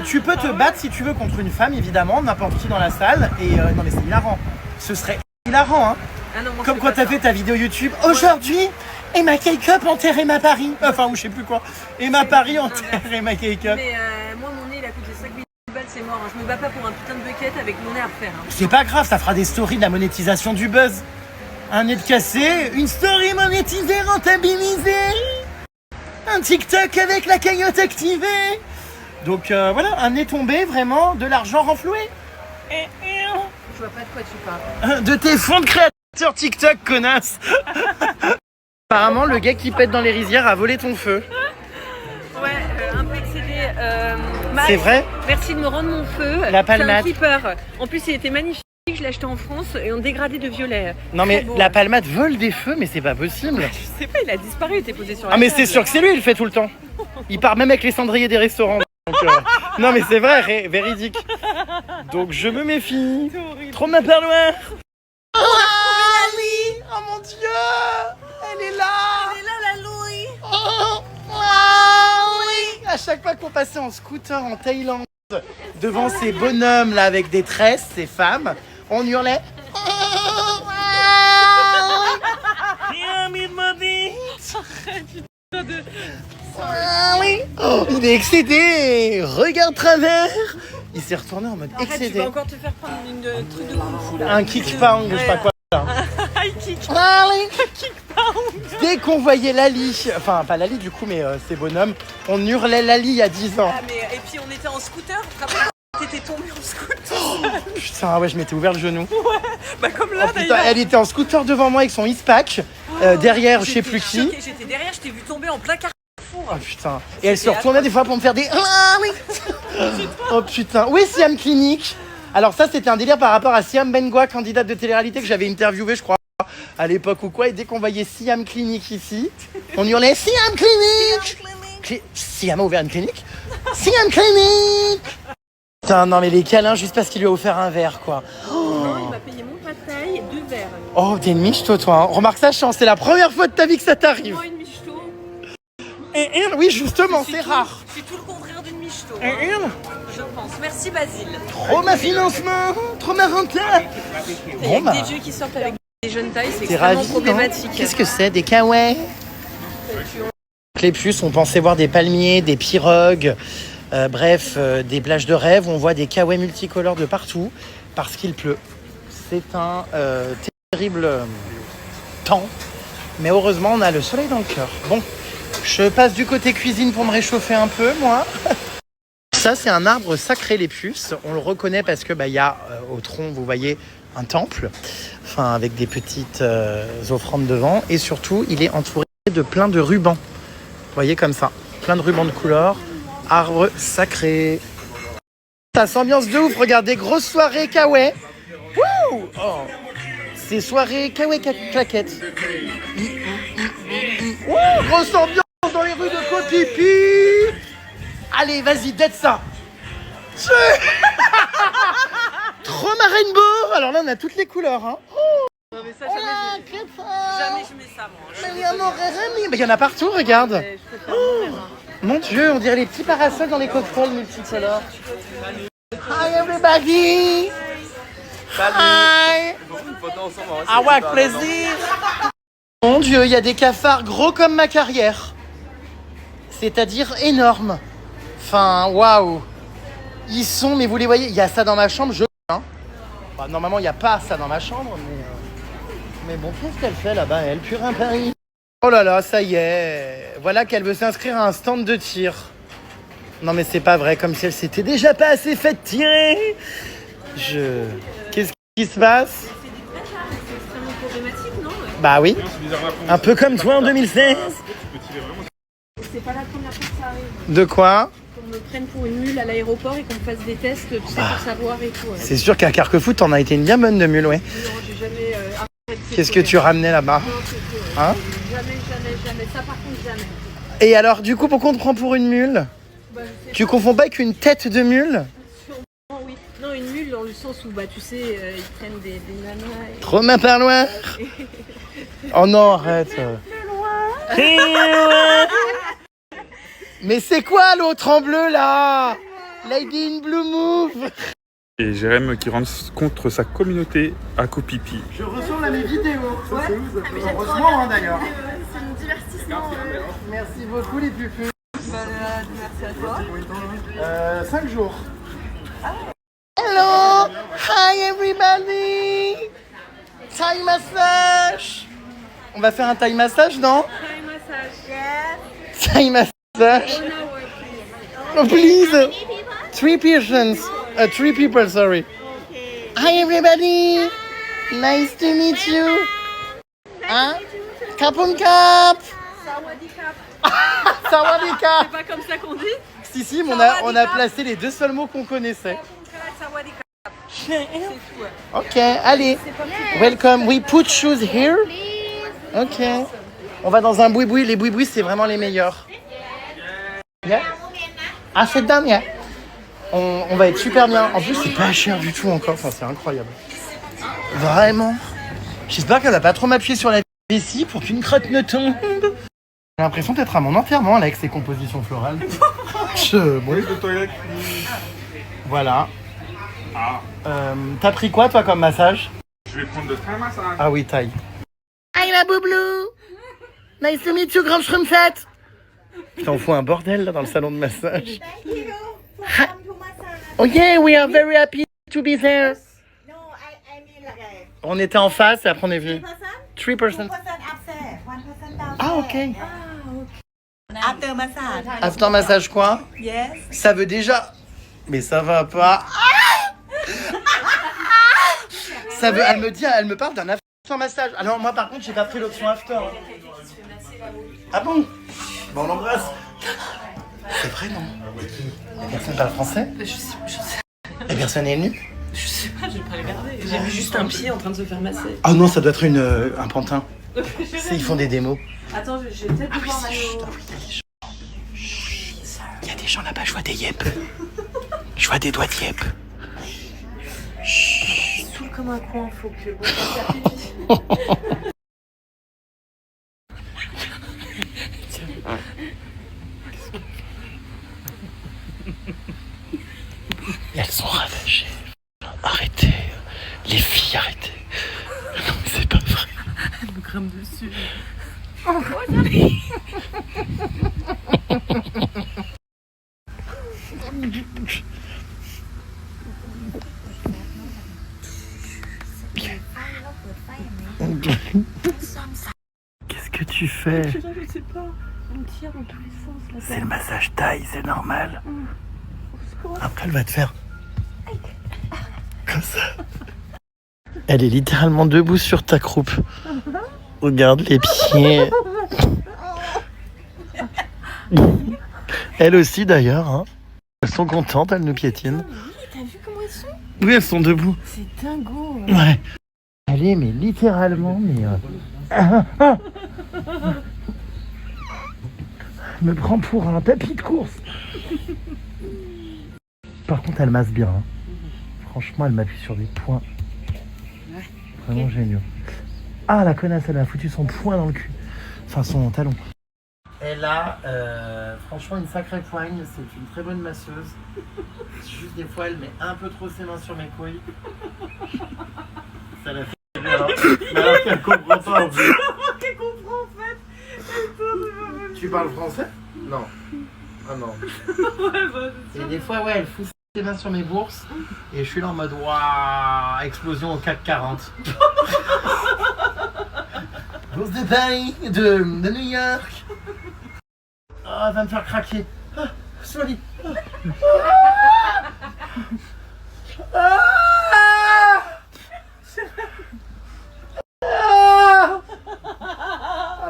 Tu peux te battre si tu veux contre une femme, évidemment, n'importe qui dans la salle. Et non mais c'est hilarant. Ce serait hilarant, hein. Ah non, moi, Comme je fais quand pas t'as ça. fait ta vidéo YouTube. Aujourd'hui, Emma K-Cup enterre Emma Paris. Enfin, ou je sais plus quoi. Emma Paris enterre Emma K-Cup. Mais moi, mon nez, il a coûté 5 000 balles, c'est mort. Hein. Je me bats pas pour un putain de bucket avec mon nez à refaire. Hein. C'est pas grave, ça fera des stories de la monétisation du buzz. Un nez de cassé, une story monétisée, rentabilisée. Un TikTok avec la cagnotte activée. Donc voilà, un nez tombé, vraiment, de l'argent renfloué. Je vois pas de quoi tu parles. De tes fonds de créateur TikTok, connasse. Apparemment, le gars qui pète dans les rizières a volé ton feu. Ouais, un peu excédé. Max, C'est vrai? merci de me rendre mon feu. La palmade. C'est un keeper. En plus, il était magnifique. Je l'ai acheté en France et en dégradé de violet. Non Très mais beau. la palmade vole des feux, mais c'est pas possible. Je sais pas, il a disparu, il était posé sur la Ah mais table. c'est sûr que c'est lui, il le fait tout le temps. Il part même avec les cendriers des restaurants. Donc, non mais c'est vrai, véridique. Donc je me méfie. Trop ma parloire. Oh, Ali, oh mon Dieu, elle est là. Elle est là, la Louis. Oh, Ali. À chaque fois qu'on passait en scooter en Thaïlande, devant ces bonhommes là avec des tresses, ces femmes, on hurlait. Oh, il est excédé. Regarde travers. Il s'est retourné en mode Arrête, tu excédé. vas encore te faire prendre une truc de kung fu là. Un kick pound, je sais pas quoi. High kick. Kick pound. Dès qu'on voyait Lali, enfin pas Lali du coup, mais ces bonhommes, on hurlait Lali il y a 10 ans. Ah, mais, et puis on était en scooter, tu te rappelles quand t'étais tombée en scooter. Putain, ouais, je m'étais ouvert le genou. Bah comme là Oh, putain, d'ailleurs. elle était en scooter devant moi avec son Eastpak, derrière je sais plus qui. Choquée, j'étais derrière, je t'ai vu tomber en plein carrefour. Oh putain. Et elle se retournait des fois pour me faire des. Oh putain. Oui, Siam Clinique. Alors ça c'était un délire par rapport à Siam Bengua, candidate de télé-réalité que j'avais interviewé je crois à l'époque ou quoi. Et dès qu'on voyait Siam Clinique ici, on hurlait Siam Clinique. Siam a ouvert une clinique. Siam Clinique. Putain non mais les câlins juste parce qu'il lui a offert un verre quoi. Non, il m'a payé mon pad thaï et 2 verres. Oh t'es une michto toi hein. Remarque sa chance, c'est la première fois de ta vie que ça t'arrive. Moi une michto. Oui justement c'est rare. C'est tout le contraire d'une michto. Et Je pense. Merci Basile. trop ma financement, trop ma rentable. Et Bon, bah. avec des vieux qui sortent avec des jeunes tailles, c'est T'es extrêmement ravi, non? problématique. Qu'est-ce que c'est? Des kawaii? Les puces, on pensait voir des palmiers, des pirogues, bref, des plages de rêve. On voit des kawaii multicolores de partout parce qu'il pleut. C'est un terrible temps, mais heureusement, on a le soleil dans le cœur. Bon, je passe du côté cuisine pour me réchauffer un peu, moi. Ça, c'est un arbre sacré, les puces. On le reconnaît parce que y a au tronc, vous voyez, un temple, enfin avec des petites offrandes devant, et surtout, il est entouré de plein de rubans. Vous voyez comme ça, plein de rubans de couleur, arbre sacré. Ça s'ambiance de ouf, regardez, grosse soirée kawaii. Wouh oh. C'est soirée kawaii claquette. Wouh, grosse ambiance dans les rues de Koh Phi Phi. Allez, vas-y, dette ça. Trop ma rainbow. Alors là, on a toutes les couleurs. Hein. Non mais ça, jamais je mets ça moi. Mais il y en a partout, regarde. Je préfère mon rêve. Mon Dieu, on dirait les petits parasols dans les cocktails multicolores. Hi everybody. Hi. Avec plaisir. Mon Dieu, il y a des cafards gros comme ma carrière. C'est-à-dire énormes. Enfin, waouh. Ils sont, mais vous les voyez, il y a ça dans ma chambre, hein. Bah, normalement, il n'y a pas ça dans ma chambre, mais bon, qu'est-ce qu'elle fait là-bas, elle, Purin Paris? Oh là là, ça y est. Voilà qu'elle veut s'inscrire à un stand de tir. Non, mais c'est pas vrai, comme si elle s'était déjà pas assez faite tirer. Qu'est-ce qui se passe? C'est extrêmement problématique, non? Bah oui. Un peu comme toi en 2016. C'est pas la première fois que ça arrive. De quoi? Qu'on me prenne pour une mule à l'aéroport et qu'on me fasse des tests, tu sais, pour savoir et tout. C'est sûr qu'à Carquefou, t'en as été une bien bonne de mule, ouais. Non, j'ai jamais arrêté. Qu'est-ce que tu ramenais là-bas? Non, c'est tout. Hein? Jamais. Ça, par contre, jamais. Et alors, du coup, pourquoi on te prend pour une mule? Bah, je sais Tu confonds pas avec une tête de mule? pas, oui. Non, une mule dans le sens où, bah, tu sais, ils prennent des nanas. Et... Trop ma parloir. Oh non, arrête. Mais c'est quoi l'autre en bleu là? Lady in Blue Move. Et Jérém qui rentre contre sa communauté à Koh Phi Phi. Je ressemble à mes vidéos. Ça, c'est ouf. Heureusement, hein, d'ailleurs. C'est un divertissement. Merci beaucoup, les pupus. Merci à toi. 5 jours. Hello. Hi, everybody. Thai massage. On va faire un Thai massage, non? Thai massage. Thai massage. Oh, please. 3 persons. 3 people, sorry. Hi, everybody. Nice to meet you. Hein? Kapun Kap. Sawadika. C'est pas comme ça qu'on dit? Si, mais on a placé les deux seuls mots qu'on connaissait. C'est tout. Ok, allez. Welcome. We put shoes here. Ok. On va dans un boui-boui. Les boui-boui, c'est vraiment les meilleurs. Yeah. Ah, c'est dingue, yeah. On va être super bien. En plus, c'est pas cher du tout encore. Enfin, c'est incroyable. Vraiment. J'espère qu'elle va pas trop m'appuyer sur la vessie pour qu'une crotte ne tombe. J'ai l'impression d'être à mon enterrement là, avec ces compositions florales. Bon. Oui, le toilette. Voilà. Ah, T'as pris quoi toi comme massage? je vais prendre de très massage. Ah oui, taille. Hi ma boublou. Nice to meet you, grand schrumpfette. Putain, on fout un bordel là dans le salon de massage. Oh yeah, we are very happy to be there. No, I mean like a On était en face et après on est venu. 3%. 2% upstairs, 1% downstairs. Ah ok. After massage. After massage quoi? Yes. Ça veut déjà... Mais ça va pas. Ça veut... Elle me parle d'un after massage. Alors moi par contre j'ai pas pris l'option after. Hein. Ah bon? Bon on l'embrasse. C'est vrai non? Et personne parle français? Je sais. Et personne n'est venu? Je sais pas, j'ai pas regardé. J'ai vu juste un pied en train de se faire masser. Ah non ça doit être un pantin. Ils font des démos. Attends, j'ai peut-être pu voir Mario. Il y a des gens là-bas, je vois des yep. Je vois des doigts de yep. Saoul comme un con, faut que bon, faire pipi. Elles sont ravagées. Arrêtez. Les filles, arrêtez. Non mais c'est pas vrai. Elle me crame dessus. Qu'est-ce que tu fais? Je sais pas. On tire dans tous les sens là. C'est le massage taille, c'est normal. Après elle va te faire comme ça. Elle est littéralement debout sur ta croupe. Regarde les pieds. Elles aussi d'ailleurs. Hein. Elles sont contentes, elles nous piétinent. T'as vu comment elles sont? Oui, elles sont debout. C'est dingo. Ouais. Elle est mais littéralement mais. Elle me prend pour un tapis de course. Par contre, elle masse bien. Hein. Franchement, elle m'appuie sur des points. Vraiment géniaux. Ah, la connasse, elle a foutu son poing dans le cul. Enfin, son talon. Elle a franchement une sacrée poigne. C'est une très bonne masseuse. Juste des fois, elle met un peu trop ses mains sur mes couilles. Ça la fait bien. Mais alors qu'elle comprend pas en plus. Elle comprend en fait. Tu parles français? Non. Ah non. Et des fois, ouais, elle fout ses mains sur mes bourses. Et je suis là en mode, waouh, explosion au CAC 40. Bourse de Paris, de New York. Ah, elle va me faire craquer. Ah, sorry. Ah,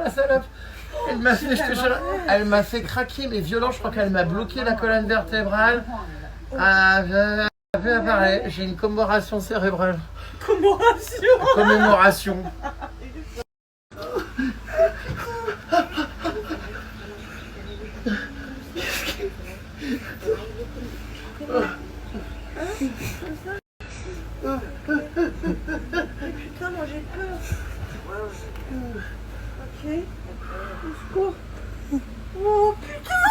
la salope. Elle m'a fait craquer, mais violent. Je crois qu'elle m'a bloqué la colonne vertébrale. J'ai une commémoration cérébrale. Commémoration. Putain, moi j'ai peur. Ok. Au secours. Oh putain.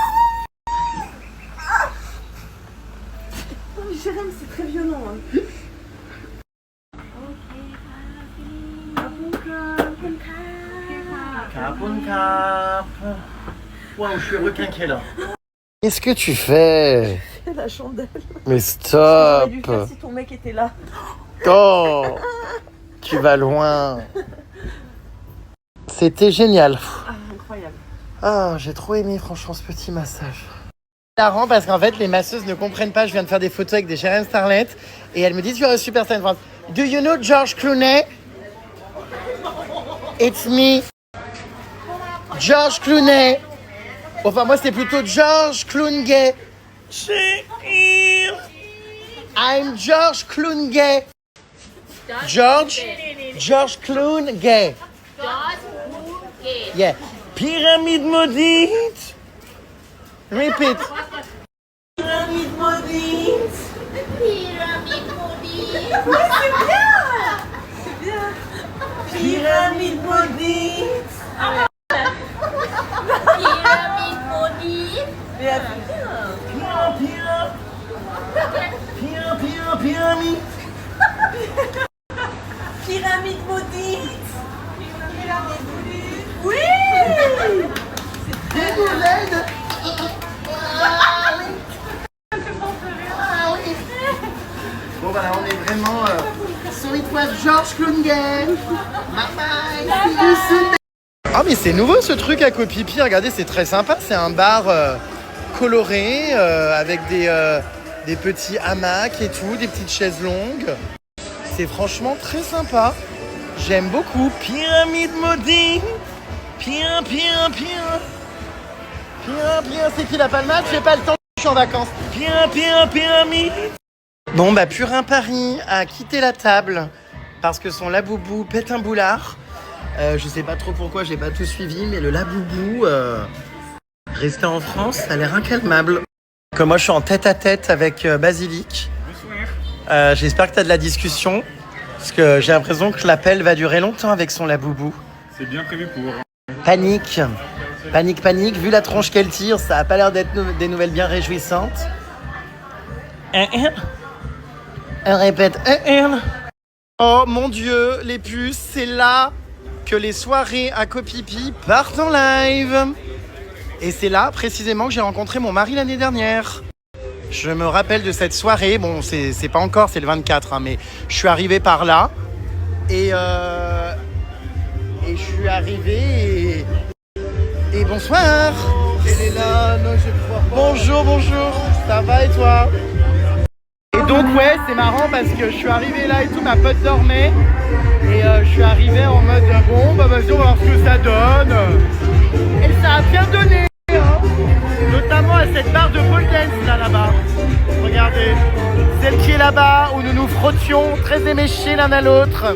Oh, mais Jérém, c'est très violent. Hein. Waouh, je suis requinqué là. Qu'est-ce que tu fais? La chandelle. Mais J'aurais dû stop. faire si ton mec était là. Oh, tu vas loin. C'était génial. Ah, incroyable. Ah, j'ai trop aimé franchement ce petit massage. C'est marrant parce qu'en fait les masseuses ne comprennent pas. Je viens de faire des photos avec des Jérém Starlet et elles me disent you're a superstar in France. Do you know George Clooney? It's me. George Clooney. Enfin moi c'est plutôt George Clooney. I'm George Clooney. George Clooney. Yeah. Pyramide maudite. Repeat. Pyramide maudite. Pyramide maudite. Pyramide maudite. Oui. Des nouvelles. Bon voilà, on est vraiment sur les toits de Georges Klungen. Bye bye. See you soon. Ah mais c'est nouveau ce truc à Koh-Phi-Phi, regardez, c'est très sympa. C'est un bar coloré avec des petits hamacs et tout, des petites chaises longues. C'est franchement très sympa. J'aime beaucoup. Pyramide maudite. Pire. C'est qui la palmade? J'ai pas le temps, je suis en vacances. Pyramide. Bon bah Purin Paris a quitté la table parce que son laboubou pète un boulard. Je sais pas trop pourquoi, j'ai pas tout suivi, mais le laboubou resté en France, ça a l'air incalmable. Comme moi je suis en tête à tête avec Basilic. J'espère que tu as de la discussion parce que j'ai l'impression que l'appel va durer longtemps avec son laboubou. C'est bien prévu pour. Panique. Vu la tronche qu'elle tire, ça a pas l'air d'être des nouvelles bien réjouissantes. Elle répète. Oh mon Dieu, les puces, c'est là que les soirées à Koh-Phi-Phi partent en live. Et c'est là précisément que j'ai rencontré mon mari l'année dernière. Je me rappelle de cette soirée, bon c'est pas encore, c'est le 24, hein, mais je suis arrivé par là et je suis arrivé et bonsoir. Elle est là, non je crois pas. Bonjour, ça va et toi? Et donc ouais, c'est marrant parce que je suis arrivé là et tout, ma pote dormait et je suis arrivé en mode bon bah vas-y on va voir ce que ça donne. Et ça a bien donné, hein, notamment à cette barre de pole dance là-bas. Regardez, celle qui est là-bas où nous nous frottions très éméchés l'un à l'autre.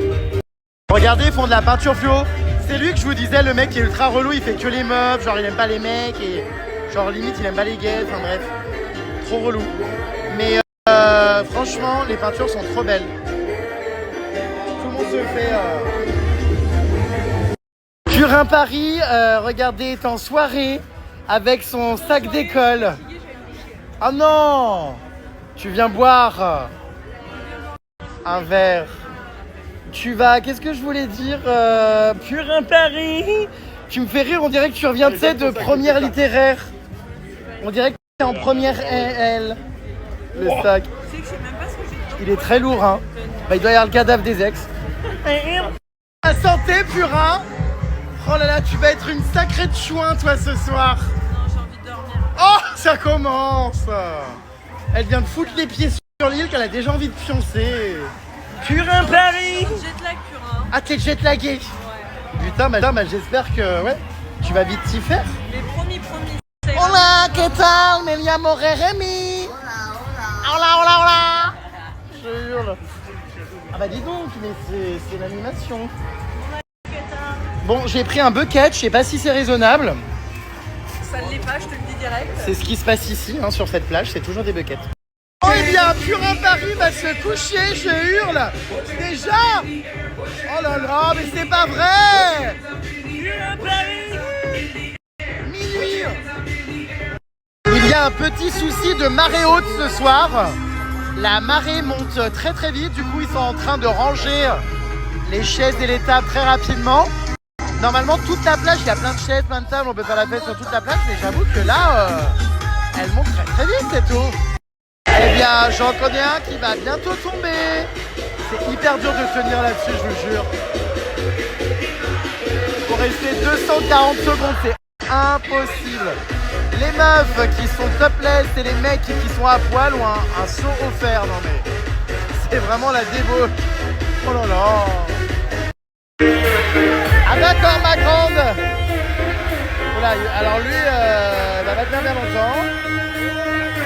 Regardez, ils font de la peinture fluo. C'est lui que je vous disais, le mec qui est ultra relou, il fait que les meufs, genre il aime pas les mecs et genre limite il aime pas les gays, enfin bref, trop relou. Mais franchement, les peintures sont trop belles. Tout le monde se fait... Purin Paris, regardez, est en soirée avec son sac d'école. Ah non! Tu viens boire un verre. Tu vas... Qu'est-ce que je voulais dire? Purin Paris. Tu me fais rire, on dirait que tu reviens, tu sais, de première littéraire. On dirait que tu es en première L. Le sac. Il est très lourd, hein. Bah, il doit y avoir le cadavre des ex. À santé, Purin. Oh là là, tu vas être une sacrée de chouin, toi, ce soir. Non, j'ai envie de dormir. Oh, ça commence. Elle vient de foutre les pieds sur l'île qu'elle a déjà envie de pioncer. Purin Paris. Jetlag, Purin. Ah, t'es jetlagué. Ouais. Putain, bah, j'espère que ouais, tu vas vite t'y faire. Mais promis. Hola, ¿qué tal? Me llamo Rémi. Hola. Je hurle. Ah bah dis donc, mais c'est l'animation. Bon, j'ai pris un bucket, je sais pas si c'est raisonnable. Ça ne l'est pas, je te le dis direct. C'est ce qui se passe ici, hein, sur cette plage, c'est toujours des buckets. Oh, eh bien, Purin Paris va se coucher, je hurle. Déjà. Oh là là, mais c'est pas vrai. Purin Paris. Minuit. Il y a un petit souci de marée haute ce soir. La marée monte très très vite, du coup ils sont en train de ranger les chaises et les tables très rapidement. Normalement toute la plage, il y a plein de chaises, plein de tables, on peut faire la fête sur toute la plage, mais j'avoue que là, elle monte très très vite cette eau. Eh bien, j'en connais un qui va bientôt tomber. C'est hyper dur de tenir là-dessus, je vous jure. Faut rester 240 secondes, c'est impossible. Les meufs qui sont topless et les mecs qui sont à poil ont un saut offert. Non mais c'est vraiment la débauche. Oh là là. Ah d'accord ma grande. Voilà, alors lui va pas tenir bien longtemps.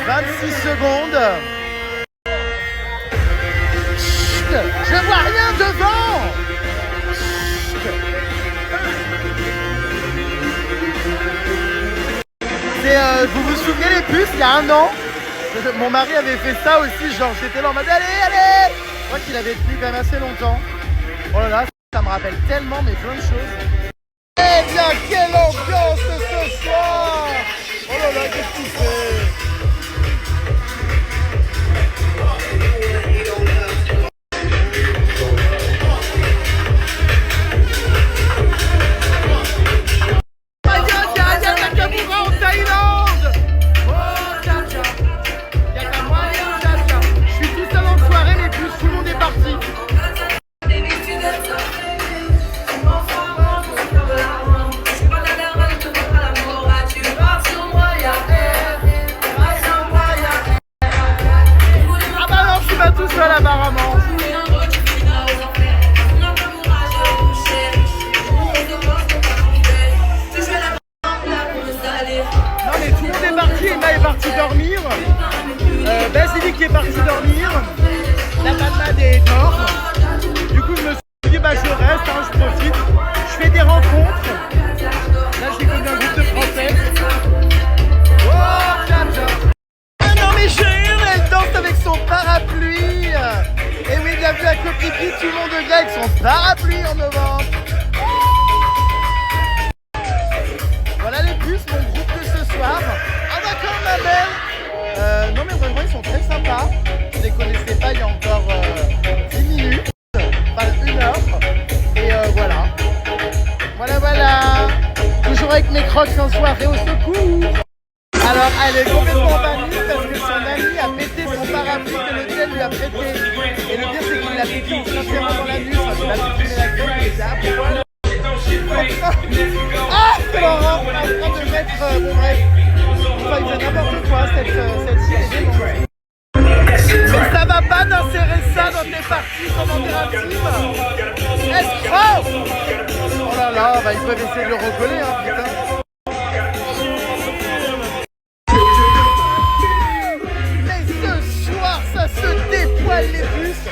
26 secondes. Chut, je vois rien devant. Chut. Vous vous souvenez les puces, il y a un an, mon mari avait fait ça aussi, genre j'étais là en mode allez. Je crois qu'il avait tenu quand même assez longtemps. Oh là là, ça me rappelle tellement mais plein de choses. Eh bien, quelle ambiance ce soir. Oh là là, qu'est-ce qu'il fait? seul apparemment. Non mais tout le monde est parti, Emma est partie dormir. Basilic est parti dormir. La patate est dehors. Du coup je me suis dit bah je reste, hein, je profite. Je fais des rencontres. Là j'ai connu un groupe de français. Oh tcha tcha. Non mais chérie, elle danse avec son parapluie. Et oui, bienvenue à Kopipi, tout le monde vient avec son parapluie en novembre. Voilà les puces, mon groupe de ce soir. Ah d'accord ma belle. Non mais vraiment ils sont très sympas. Je les connaissais pas il y a encore 10 minutes, enfin 1 heure. Et voilà. Voilà. Toujours avec mes crocs en soirée au secours. Alors elle est complètement bannie parce que son ami a pété son parapluie que le ciel lui a prêté. Et le pire c'est qu'il l'a pété sincèrement dans la nuit. Enfin, il a pété la gueule, il était à poil. Ah c'est Laurent en train de mettre... bon bref. Enfin il fait n'importe quoi cette fille est démente. Mais ça va pas d'insérer ça dans tes parties commentaires. Escroc. Oh là là, bah ils peuvent essayer de le recoller hein putain. Mais ce soir ça se dépoile les puces.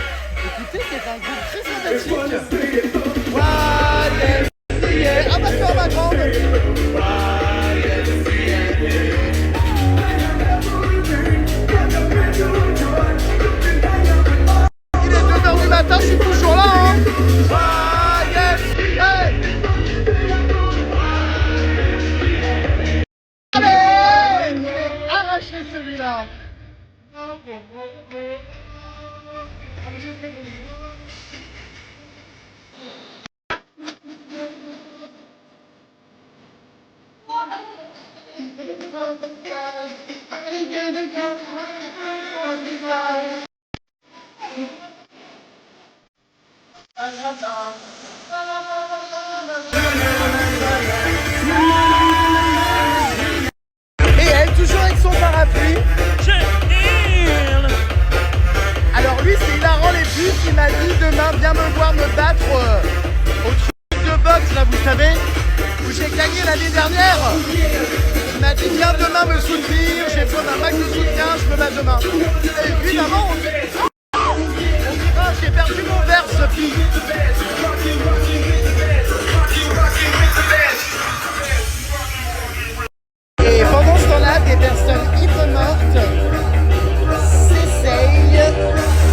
Écoutez c'est un groupe très sympathique. Ah bah toi ma grande. Il est 2h du matin, je suis toujours là hein. Hey. Allez, arrachez celui-là. Et elle toujours avec son parapluie. Alors lui c'est hilarant les puces, il m'a dit demain viens me voir me battre au truc de boxe là vous savez où j'ai gagné l'année dernière. Il m'a dit viens demain me soutenir, j'ai besoin d'un max de soutien, je me bats demain. Et évidemment on dira j'ai perdu mon verre Sophie. Et pendant ce temps-là, des personnes hyper mortes s'essayent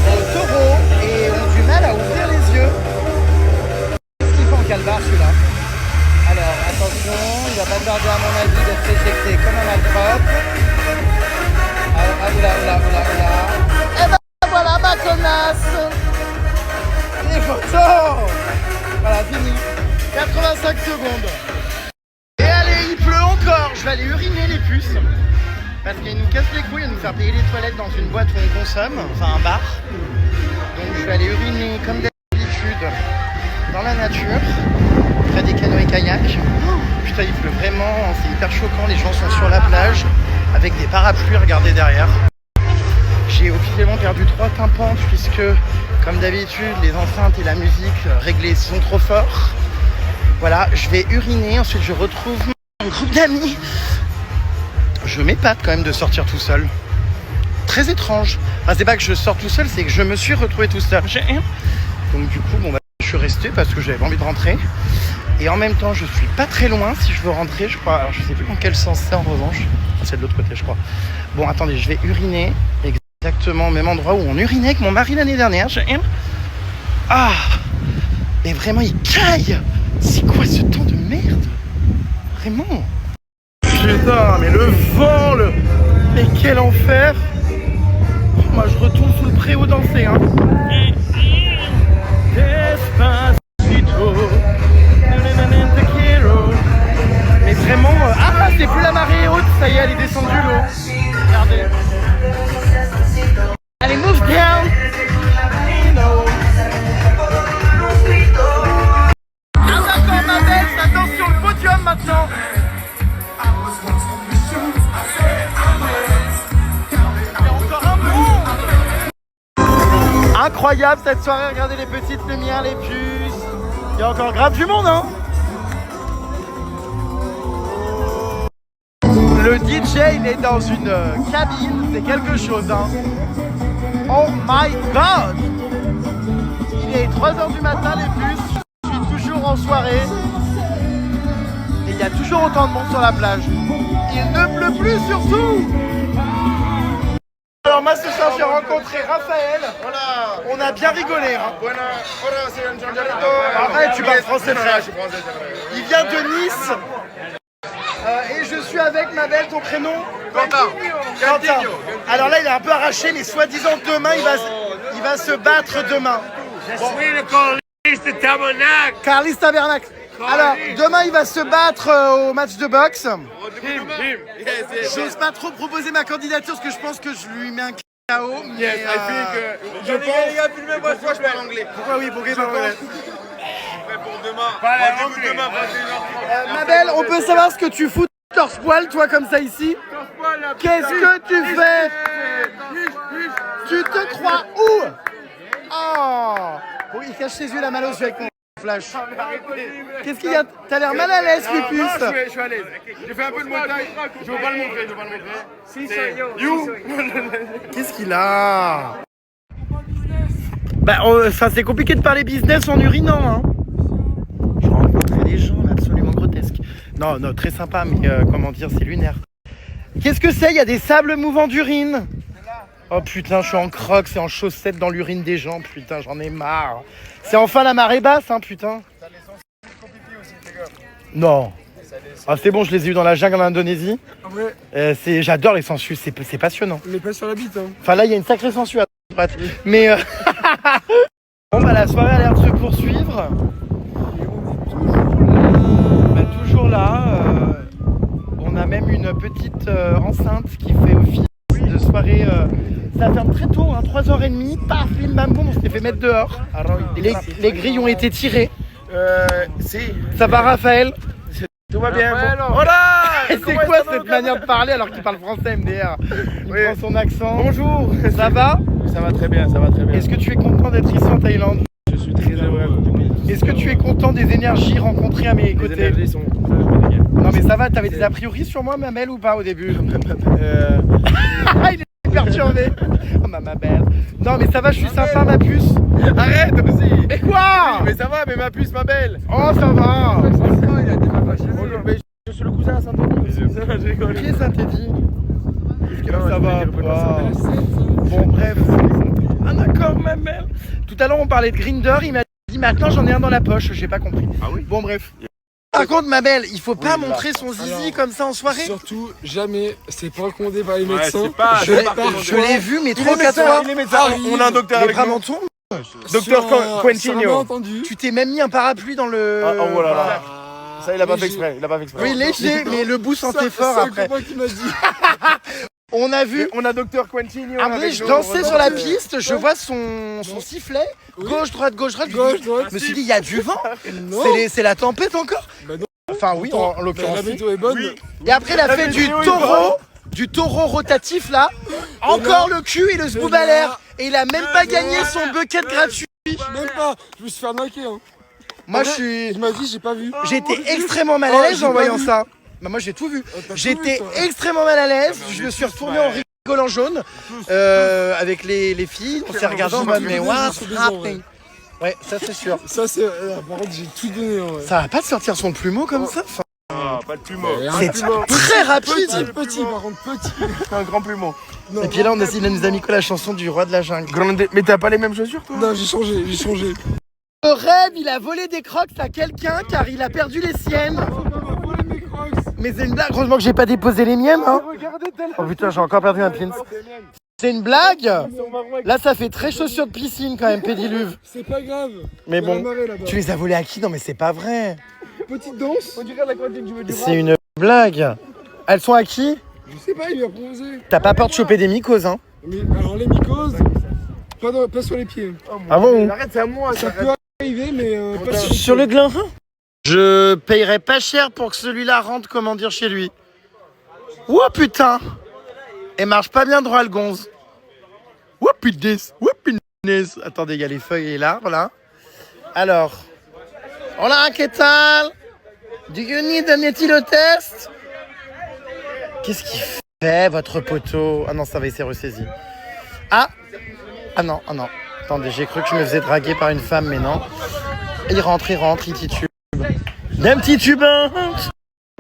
au taureau et ont du mal à ouvrir les yeux. Qu'est-ce qu'il fait en calbar celui-là? Alors attention, il va pas tarder à mon avis d'être éjecté comme un malpropre. Ah oula. Et ben voilà ma connasse. Les photos. Voilà, fini. 85 secondes. Et allez, il pleut encore. Je vais aller uriner les puces. Parce qu'ils nous cassent les couilles à nous faire payer les toilettes dans une boîte où on consomme, enfin un bar. Donc je vais aller uriner comme d'habitude dans la nature, près des canoës-kayaks. Putain, il pleut vraiment, c'est hyper choquant. Les gens sont sur la plage avec des parapluies, regardez derrière. J'ai officiellement perdu 3 tympans puisque, comme d'habitude, les enceintes et la musique réglées sont trop forts. Voilà, je vais uriner, ensuite je retrouve mon groupe d'amis. Je m'épate quand même de sortir tout seul. Très étrange. Enfin, c'est pas que je sors tout seul, c'est que je me suis retrouvé tout seul. Donc du coup, bon, bah, je suis resté parce que j'avais envie de rentrer. Et en même temps, je suis pas très loin si je veux rentrer, je crois. Alors, je sais plus dans quel sens c'est en revanche. C'est de l'autre côté, je crois. Bon, attendez, je vais uriner exactement au même endroit où on urinait avec mon mari l'année dernière. Ah! Mais vraiment, il caille! C'est quoi ce temps de merde? Vraiment? Putain, mais le vent, mais quel enfer! Moi, je retourne sous le préau danser, hein. Mais vraiment, ah, c'est plus la marée haute, ça y est, elle est descendue l'eau. Regardez. Allez, move down. D'accord, ma belle, ça danse sur le podium maintenant. Incroyable cette soirée, regardez les petites lumières, les puces. Il y a encore grave du monde, hein. Le DJ, il est dans une cabine, c'est quelque chose, hein. Oh my god! Il est 3h du matin, les puces. Je suis toujours en soirée. Et il y a toujours autant de monde sur la plage. Il ne pleut plus surtout! Alors moi ce soir j'ai rencontré Raphaël. Voilà. On a bien rigolé, hein. Arrête, tu parles français, frère. Il vient de Nice. Et je suis avec ma belle, ton prénom? Quentin. Alors là il est un peu arraché, mais soi-disant demain il va se battre demain. Je suis le Carlis de Tabernacle. Carlis Tabernacle. Alors demain il va se battre au match de boxe. J'ose pas trop proposer ma candidature parce que je pense que je lui mets un KO. Mais Je pense. Pourquoi je parle anglais? pourquoi oui, pour gagner Pour demain, ma belle, on peut savoir ce que tu fous torse-poil, toi, comme ça, ici? Qu'est-ce que tu fais? Tu te crois où? Oh! Bon, il cache ses yeux, la malos avec mon flash. Qu'est-ce qu'il y a? T'as l'air mal à l'aise, Lupus. Je suis à l'aise. J'ai fait un peu de montage. Je veux pas le montrer. C'est you. Qu'est-ce qu'il a? Bah, c'est compliqué de parler business en urinant, hein. Je rencontrais des gens absolument grotesques. Non, très sympa, mais comment dire, c'est lunaire. Qu'est-ce que c'est? Il y a des sables mouvants d'urine. Oh putain, je suis en crocs et en chaussettes dans l'urine des gens. Putain, j'en ai marre. C'est enfin la marée basse, hein, putain. Non. Ah, c'est bon, je les ai eus dans la jungle en Indonésie. J'adore les sangsues, c'est passionnant. On est pas sur la bite, hein. Enfin là, il y a une sacrée sangsue à droite. Mais bon, bah la soirée a l'air de se poursuivre. Toujours là. On a même une petite enceinte qui fait office de soirée. Ça ferme très tôt, hein, 3h30. Paf, bim bam boum, on s'était fait mettre dehors. Les grilles ont été tirées. Ça va, Raphaël? Tout va bien. Voilà. C'est quoi cette manière de parler alors qu'il parle français, MDR? Il prend son accent. Bonjour. Ça va? Ça va très bien, ça va très bien. Est-ce que tu es content d'être ici en Thaïlande? Je suis très heureux. Est-ce que tu es content des énergies rencontrées à mes côtés? Les énergies sont... Non mais ça va, t'avais des a priori sur moi, ma belle, ou pas au début? Il est perturbé. Oh ma belle. Non mais ça va, je suis sympa, ma puce. Arrête aussi. Et quoi? Mais ça va, mais ma puce, ma belle. Oh ça va. Je suis le cousin à Saint-Denis. Qui est Saint-Édie? Ça va. Bon bref. Ah d'accord, ma belle. Tout à l'heure on parlait de Grindr, il m'a dit maintenant j'en ai un dans la poche, j'ai pas compris. Ah oui? Bon bref. Par contre, ma belle, il faut pas montrer son zizi comme ça en soirée. Surtout, jamais, c'est pas recommandé par les Ouais, médecins. c'est pas... Je l'ai vu, mais 3-4 fois. Il est médecin. On a un docteur Les avec bras nous. m'en tombent. Docteur Quentinho. entendu. Tu t'es même mis un parapluie dans le... Oh voilà. Voilà. Ça, il a pas fait exprès. Il a pas fait exprès. Oui, léger, mais le bout sentait fort après. C'est moi qui m'a dit. On a vu... On a docteur Quentinho. André, je dansais sur la piste, je vois son sifflet. Gauche, droite, gauche, droite. Gauche, droite. Je me suis dit, il y a du vent. Non. C'est la tempête encore. Bah non. Enfin oui, en La l'occurrence. météo est bonne. Et après, il a fait du taureau rotatif là. Encore le cul et le zboob à l'air. Et il a même pas gagné son bucket gratuit. Même pas. Je me suis fait arnaquer. Hein. Moi, je suis... Il m'a dit, j'ai pas vu. J'étais extrêmement mal à l'aise en voyant ça. Bah moi j'ai tout vu. J'étais extrêmement mal à l'aise. Je me suis retourné en rigolant jaune avec les filles. On s'est regardé en mode mais what's happening? Ouais, ça c'est sûr. Ça, c'est. Par contre, j'ai tout donné. Ouais. Ça va pas de sortir son plumeau comme ça. Enfin, Ah, pas de plumeau. c'est très rapide. Petit, par contre, petit. Un grand plumeau. Et puis là, il nous a mis quoi la chanson du roi de la jungle. Mais t'as pas les mêmes chaussures, toi? Non, j'ai changé. Le rêve, il a volé des crocs à quelqu'un car il a perdu les siennes. Mais c'est une blague. Heureusement que j'ai pas déposé les miennes. Hein. Oh putain, j'ai encore perdu un pins. C'est une blague. Là, ça fait très chaussures de piscine quand même, pédiluve. C'est pas grave. Mais Il y a bon, la marée, là-bas. tu les as volés à qui? Non mais c'est pas vrai. Petite danse. On dirait la quantité que je veux du C'est une blague. Elles sont à qui? Je sais pas, il lui a proposé. T'as pas peur de choper des mycoses, hein? Mais alors, les mycoses, pas sur les pieds. Ah bon? Arrête, c'est à moi. Ça peut arriver, mais pas sur les Sur le pieds. gland? Je payerais pas cher pour que celui-là rentre, comment dire, chez lui. Oh putain! Et marche pas bien droit le gonze. Oh putain! Oh putain! Attendez, il y a les feuilles et l'arbre là. Alors, hola, ¿qué tal? Do you need an éthylotest? Qu'est-ce qu'il fait, votre poteau? Ah non, ça va, il s'est ressaisi. Ah non, Attendez, j'ai cru que je me faisais draguer par une femme, mais non. Il rentre, il titube. D'un petit tubin.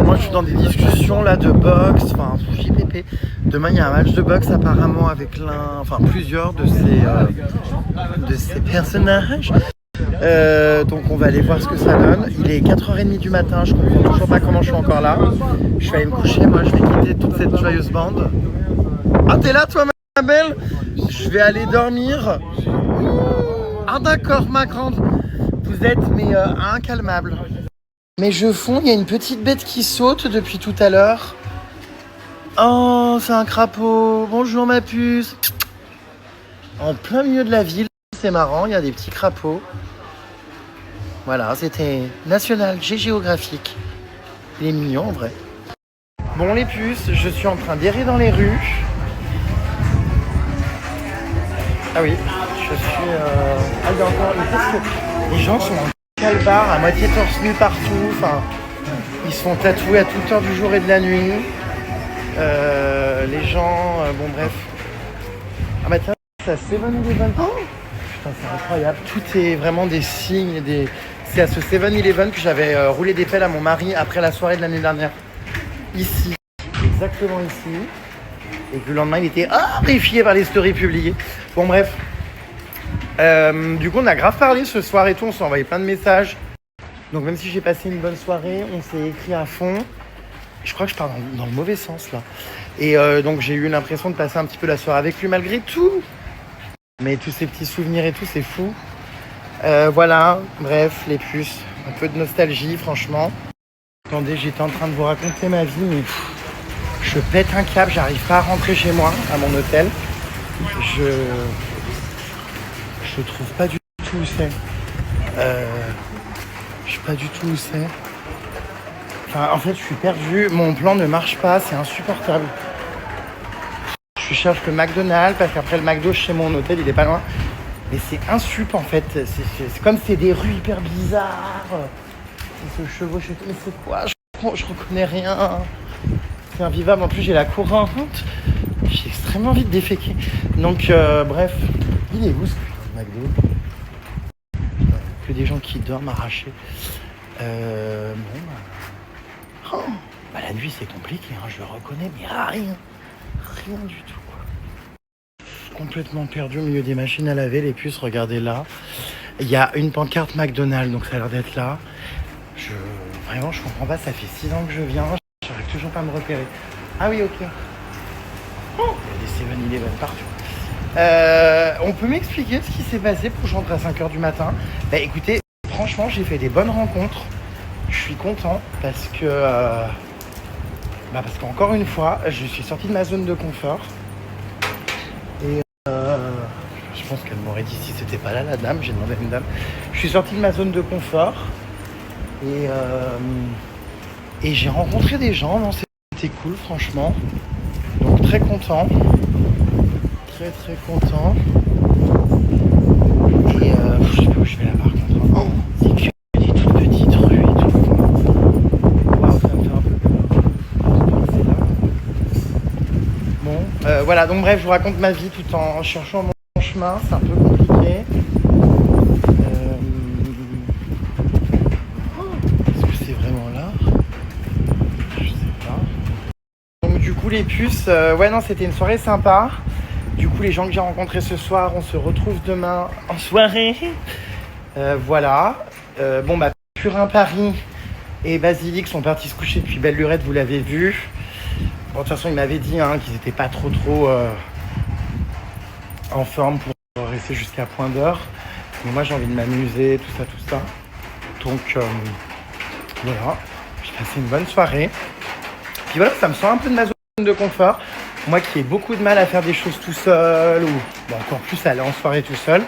Moi, je suis dans des discussions là de boxe, enfin, JPP. Demain, il y a un match de boxe apparemment avec plusieurs de ces personnages. Donc on va aller voir ce que ça donne. Il est 4h30 du matin, je comprends toujours pas comment je suis encore là. Je vais aller me coucher, moi je vais quitter toute cette joyeuse bande. Ah, t'es là toi ma belle? Je vais aller dormir. Ah d'accord ma grande. Vous êtes incalmable. Mais je fonds, il y a une petite bête qui saute depuis tout à l'heure. Oh, c'est un crapaud. Bonjour ma puce. En plein milieu de la ville, c'est marrant, il y a des petits crapauds. Voilà, c'était National Géographique. Il est mignon en vrai. Bon les puces, je suis en train d'errer dans les rues. Ah oui, je suis... Ah, il y a encore... Parce que les gens sont en calbar, à moitié torse nu partout. Enfin, ils se font tatouer à toute heure du jour et de la nuit. Les gens... bon bref. Ah bah tiens, c'est à 7-Eleven. Oh putain, c'est incroyable. Tout est vraiment des signes, des... C'est à ce 7-Eleven que j'avais roulé des pelles à mon mari après la soirée de l'année dernière. Ici. Exactement ici. Et que le lendemain, il était horrifié par les stories publiées. Bon, bref. Du coup, on a grave parlé ce soir et tout. On s'est envoyé plein de messages. Donc, même si j'ai passé une bonne soirée, on s'est écrit à fond. Je crois que je pars dans le mauvais sens, là. Et donc, j'ai eu l'impression de passer un petit peu la soirée avec lui, malgré tout. Mais tous ces petits souvenirs et tout, c'est fou. Voilà. Bref, les puces. Un peu de nostalgie, franchement. Attendez, j'étais en train de vous raconter ma vie, mais... Je pète un câble, j'arrive pas à rentrer chez moi, à mon hôtel. Je trouve pas du tout où c'est. Je sais pas du tout où c'est. Enfin, en fait, je suis perdu. Mon plan ne marche pas, c'est insupportable. Je cherche le McDonald's parce qu'après le McDo chez mon hôtel, il est pas loin. Mais c'est insup en fait. C'est comme c'est des rues hyper bizarres. Il se chevauche et tout. Mais c'est quoi? Je reconnais rien. C'est invivable, en plus j'ai la courante, j'ai extrêmement envie de déféquer. Donc bref, il est où ce putain de McDo? Que des gens qui dorment arrachés. La nuit c'est compliqué, hein, je le reconnais, mais rien du tout. Complètement perdu au milieu des machines à laver, les puces, regardez là. Il y a une pancarte McDonald's, donc ça a l'air d'être là. Vraiment je comprends pas, ça fait 6 ans que je viens. J'arrive toujours pas à me repérer. Ah oui, ok. Oh, il y a des 7-Eleven partout. On peut m'expliquer ce qui s'est passé pour que je rentre à 5h du matin? Bah écoutez, franchement, j'ai fait des bonnes rencontres. Je suis content parce que... parce qu'encore une fois, je suis sorti de ma zone de confort. Et je pense qu'elle m'aurait dit si c'était pas là, la dame. J'ai demandé à une dame. Je suis sorti de ma zone de confort. Et j'ai rencontré des gens, non, c'était cool franchement. Donc très content. Très content. Et je sais pas où je vais là par contre. Oh, c'est que des toutes petites rues et tout. Wow, ça me fait un peu peur. C'est là. Bon, voilà, donc bref, je vous raconte ma vie tout en cherchant mon chemin. C'est un peu compliqué. Les puces, ouais non c'était une soirée sympa. Du coup les gens que j'ai rencontrés ce soir, on se retrouve demain en soirée. Voilà. Purin Paris et Basilic sont partis se coucher depuis belle lurette, vous l'avez vu. Bon, de toute façon ils m'avaient dit qu'ils n'étaient pas trop en forme pour rester jusqu'à point d'heure. Mais moi j'ai envie de m'amuser, tout ça. Donc voilà, j'ai passé une bonne soirée. Puis voilà, ça me sort un peu de ma zone de confort. Moi qui ai beaucoup de mal à faire des choses tout seul ou encore plus à aller en soirée tout seul.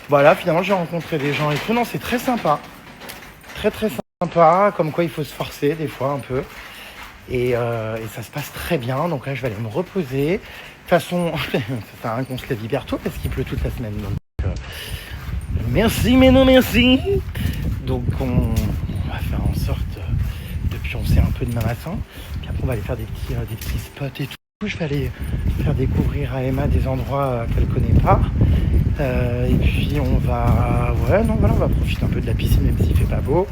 Voilà, finalement j'ai rencontré des gens et tout. Non, c'est très sympa. Très sympa. Comme quoi il faut se forcer des fois un peu. Et ça se passe très bien. Donc là je vais aller me reposer. De toute façon, ça sert à rien qu'on se lève hyper tôt parce qu'il pleut toute la semaine. Donc Merci, mais non merci. Donc on va faire en sorte de pioncer un peu demain matin. Puis après on va aller faire des petits spots et tout. Je vais aller faire découvrir à Emma des endroits qu'elle connaît pas. Et puis on va... Ouais, non, voilà, on va profiter un peu de la piscine même s'il fait pas beau.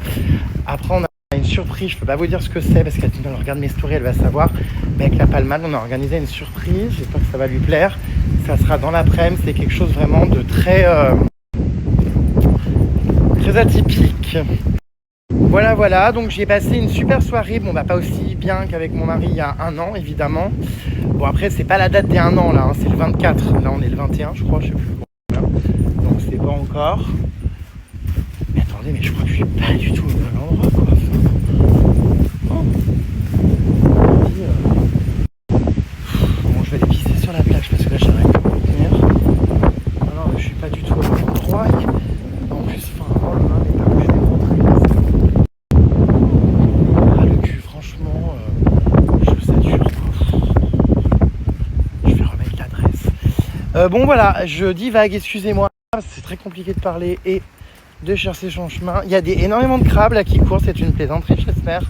Après on a une surprise, je peux pas vous dire ce que c'est parce qu'elle regarde mes stories, elle va savoir. Mais avec la palmade, on a organisé une surprise. J'espère que ça va lui plaire. Ça sera dans l'après-midi. C'est quelque chose vraiment de très atypique. Voilà. Donc j'ai passé une super soirée. Bon, bah pas aussi bien qu'avec mon mari il y a 1 an, évidemment. Bon, après, c'est pas la date des 1 an, là. Hein, c'est le 24. Là, on est le 21, je crois. Je sais plus. Voilà. Donc c'est pas encore. Mais attendez, mais je crois que je suis pas du tout au même endroit, quoi. Bon, je vais aller pisser sur la plage parce que là j'arrive pas à me tenir. Non, mais je suis pas du tout au même endroit. En plus, oh là là, mais pas où je vais rentrer. Ah, le cul, franchement, je sature, quoi. Je vais remettre l'adresse. Bon, voilà, je divague, excusez-moi. C'est très compliqué de parler et de chercher son chemin. Il y a énormément de crabes là qui courent, c'est une plaisanterie, j'espère.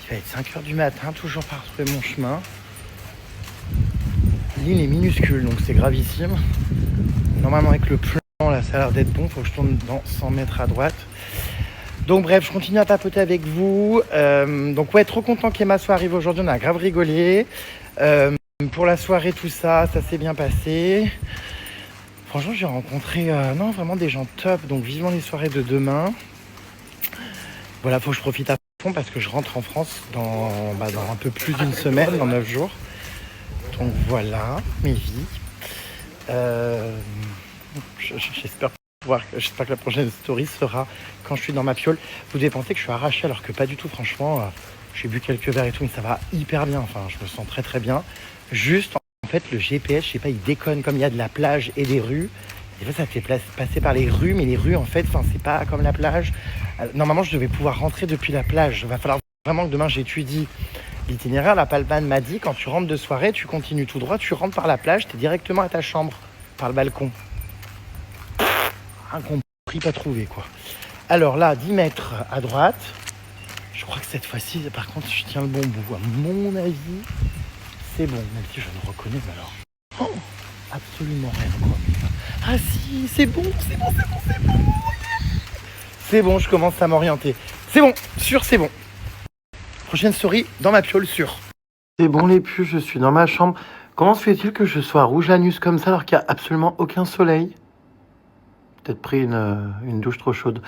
Il va être 5h du matin, toujours pas retrouver mon chemin. L'île est minuscule, donc c'est gravissime. Normalement avec le plan, là, ça a l'air d'être bon. Faut que je tourne dans 100 mètres à droite. Donc bref, je continue à papoter avec vous. Donc ouais, trop content qu'Emma soit arrivée aujourd'hui. On a grave rigolé. Pour la soirée, tout ça, ça s'est bien passé. Franchement, j'ai rencontré vraiment des gens top. Donc vivement les soirées de demain. Voilà, faut que je profite à fond parce que je rentre en France dans un peu plus d'une semaine, dans 9 jours. Donc voilà, mes vies. J'espère que la prochaine story sera quand je suis dans ma piole. Vous devez penser que je suis arraché alors que pas du tout, franchement. J'ai bu quelques verres et tout, mais ça va hyper bien. Enfin, je me sens très très bien. Juste, en fait, le GPS, je sais pas, il déconne comme il y a de la plage et des rues. Et là, ça fait passer par les rues, mais les rues, en fait, c'est pas comme la plage. Normalement, je devais pouvoir rentrer depuis la plage. Il va falloir vraiment que demain, j'étudie l'itinéraire. La palmade m'a dit, quand tu rentres de soirée, tu continues tout droit, tu rentres par la plage, tu es directement à ta chambre, par le balcon. Incompris, pas trouvé, quoi. Alors là, 10 mètres à droite. Je crois que cette fois-ci, par contre, je tiens le bon bout. À mon avis, c'est bon. Même si je ne reconnais, mais alors... Oh, absolument rien, quoi. Ah si, c'est bon. C'est bon, je commence à m'orienter. C'est bon, sûr, c'est bon. Prochaine story, dans ma piole, sûr. C'est bon les puces, je suis dans ma chambre. Comment se fait-il que je sois rouge l'anus comme ça alors qu'il n'y a absolument aucun soleil? Peut-être pris une douche trop chaude.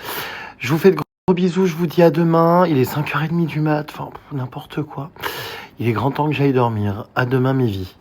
Je vous fais de gros bisous, je vous dis à demain. Il est 5h30 du mat, enfin n'importe quoi. Il est grand temps que j'aille dormir. À demain mes vies.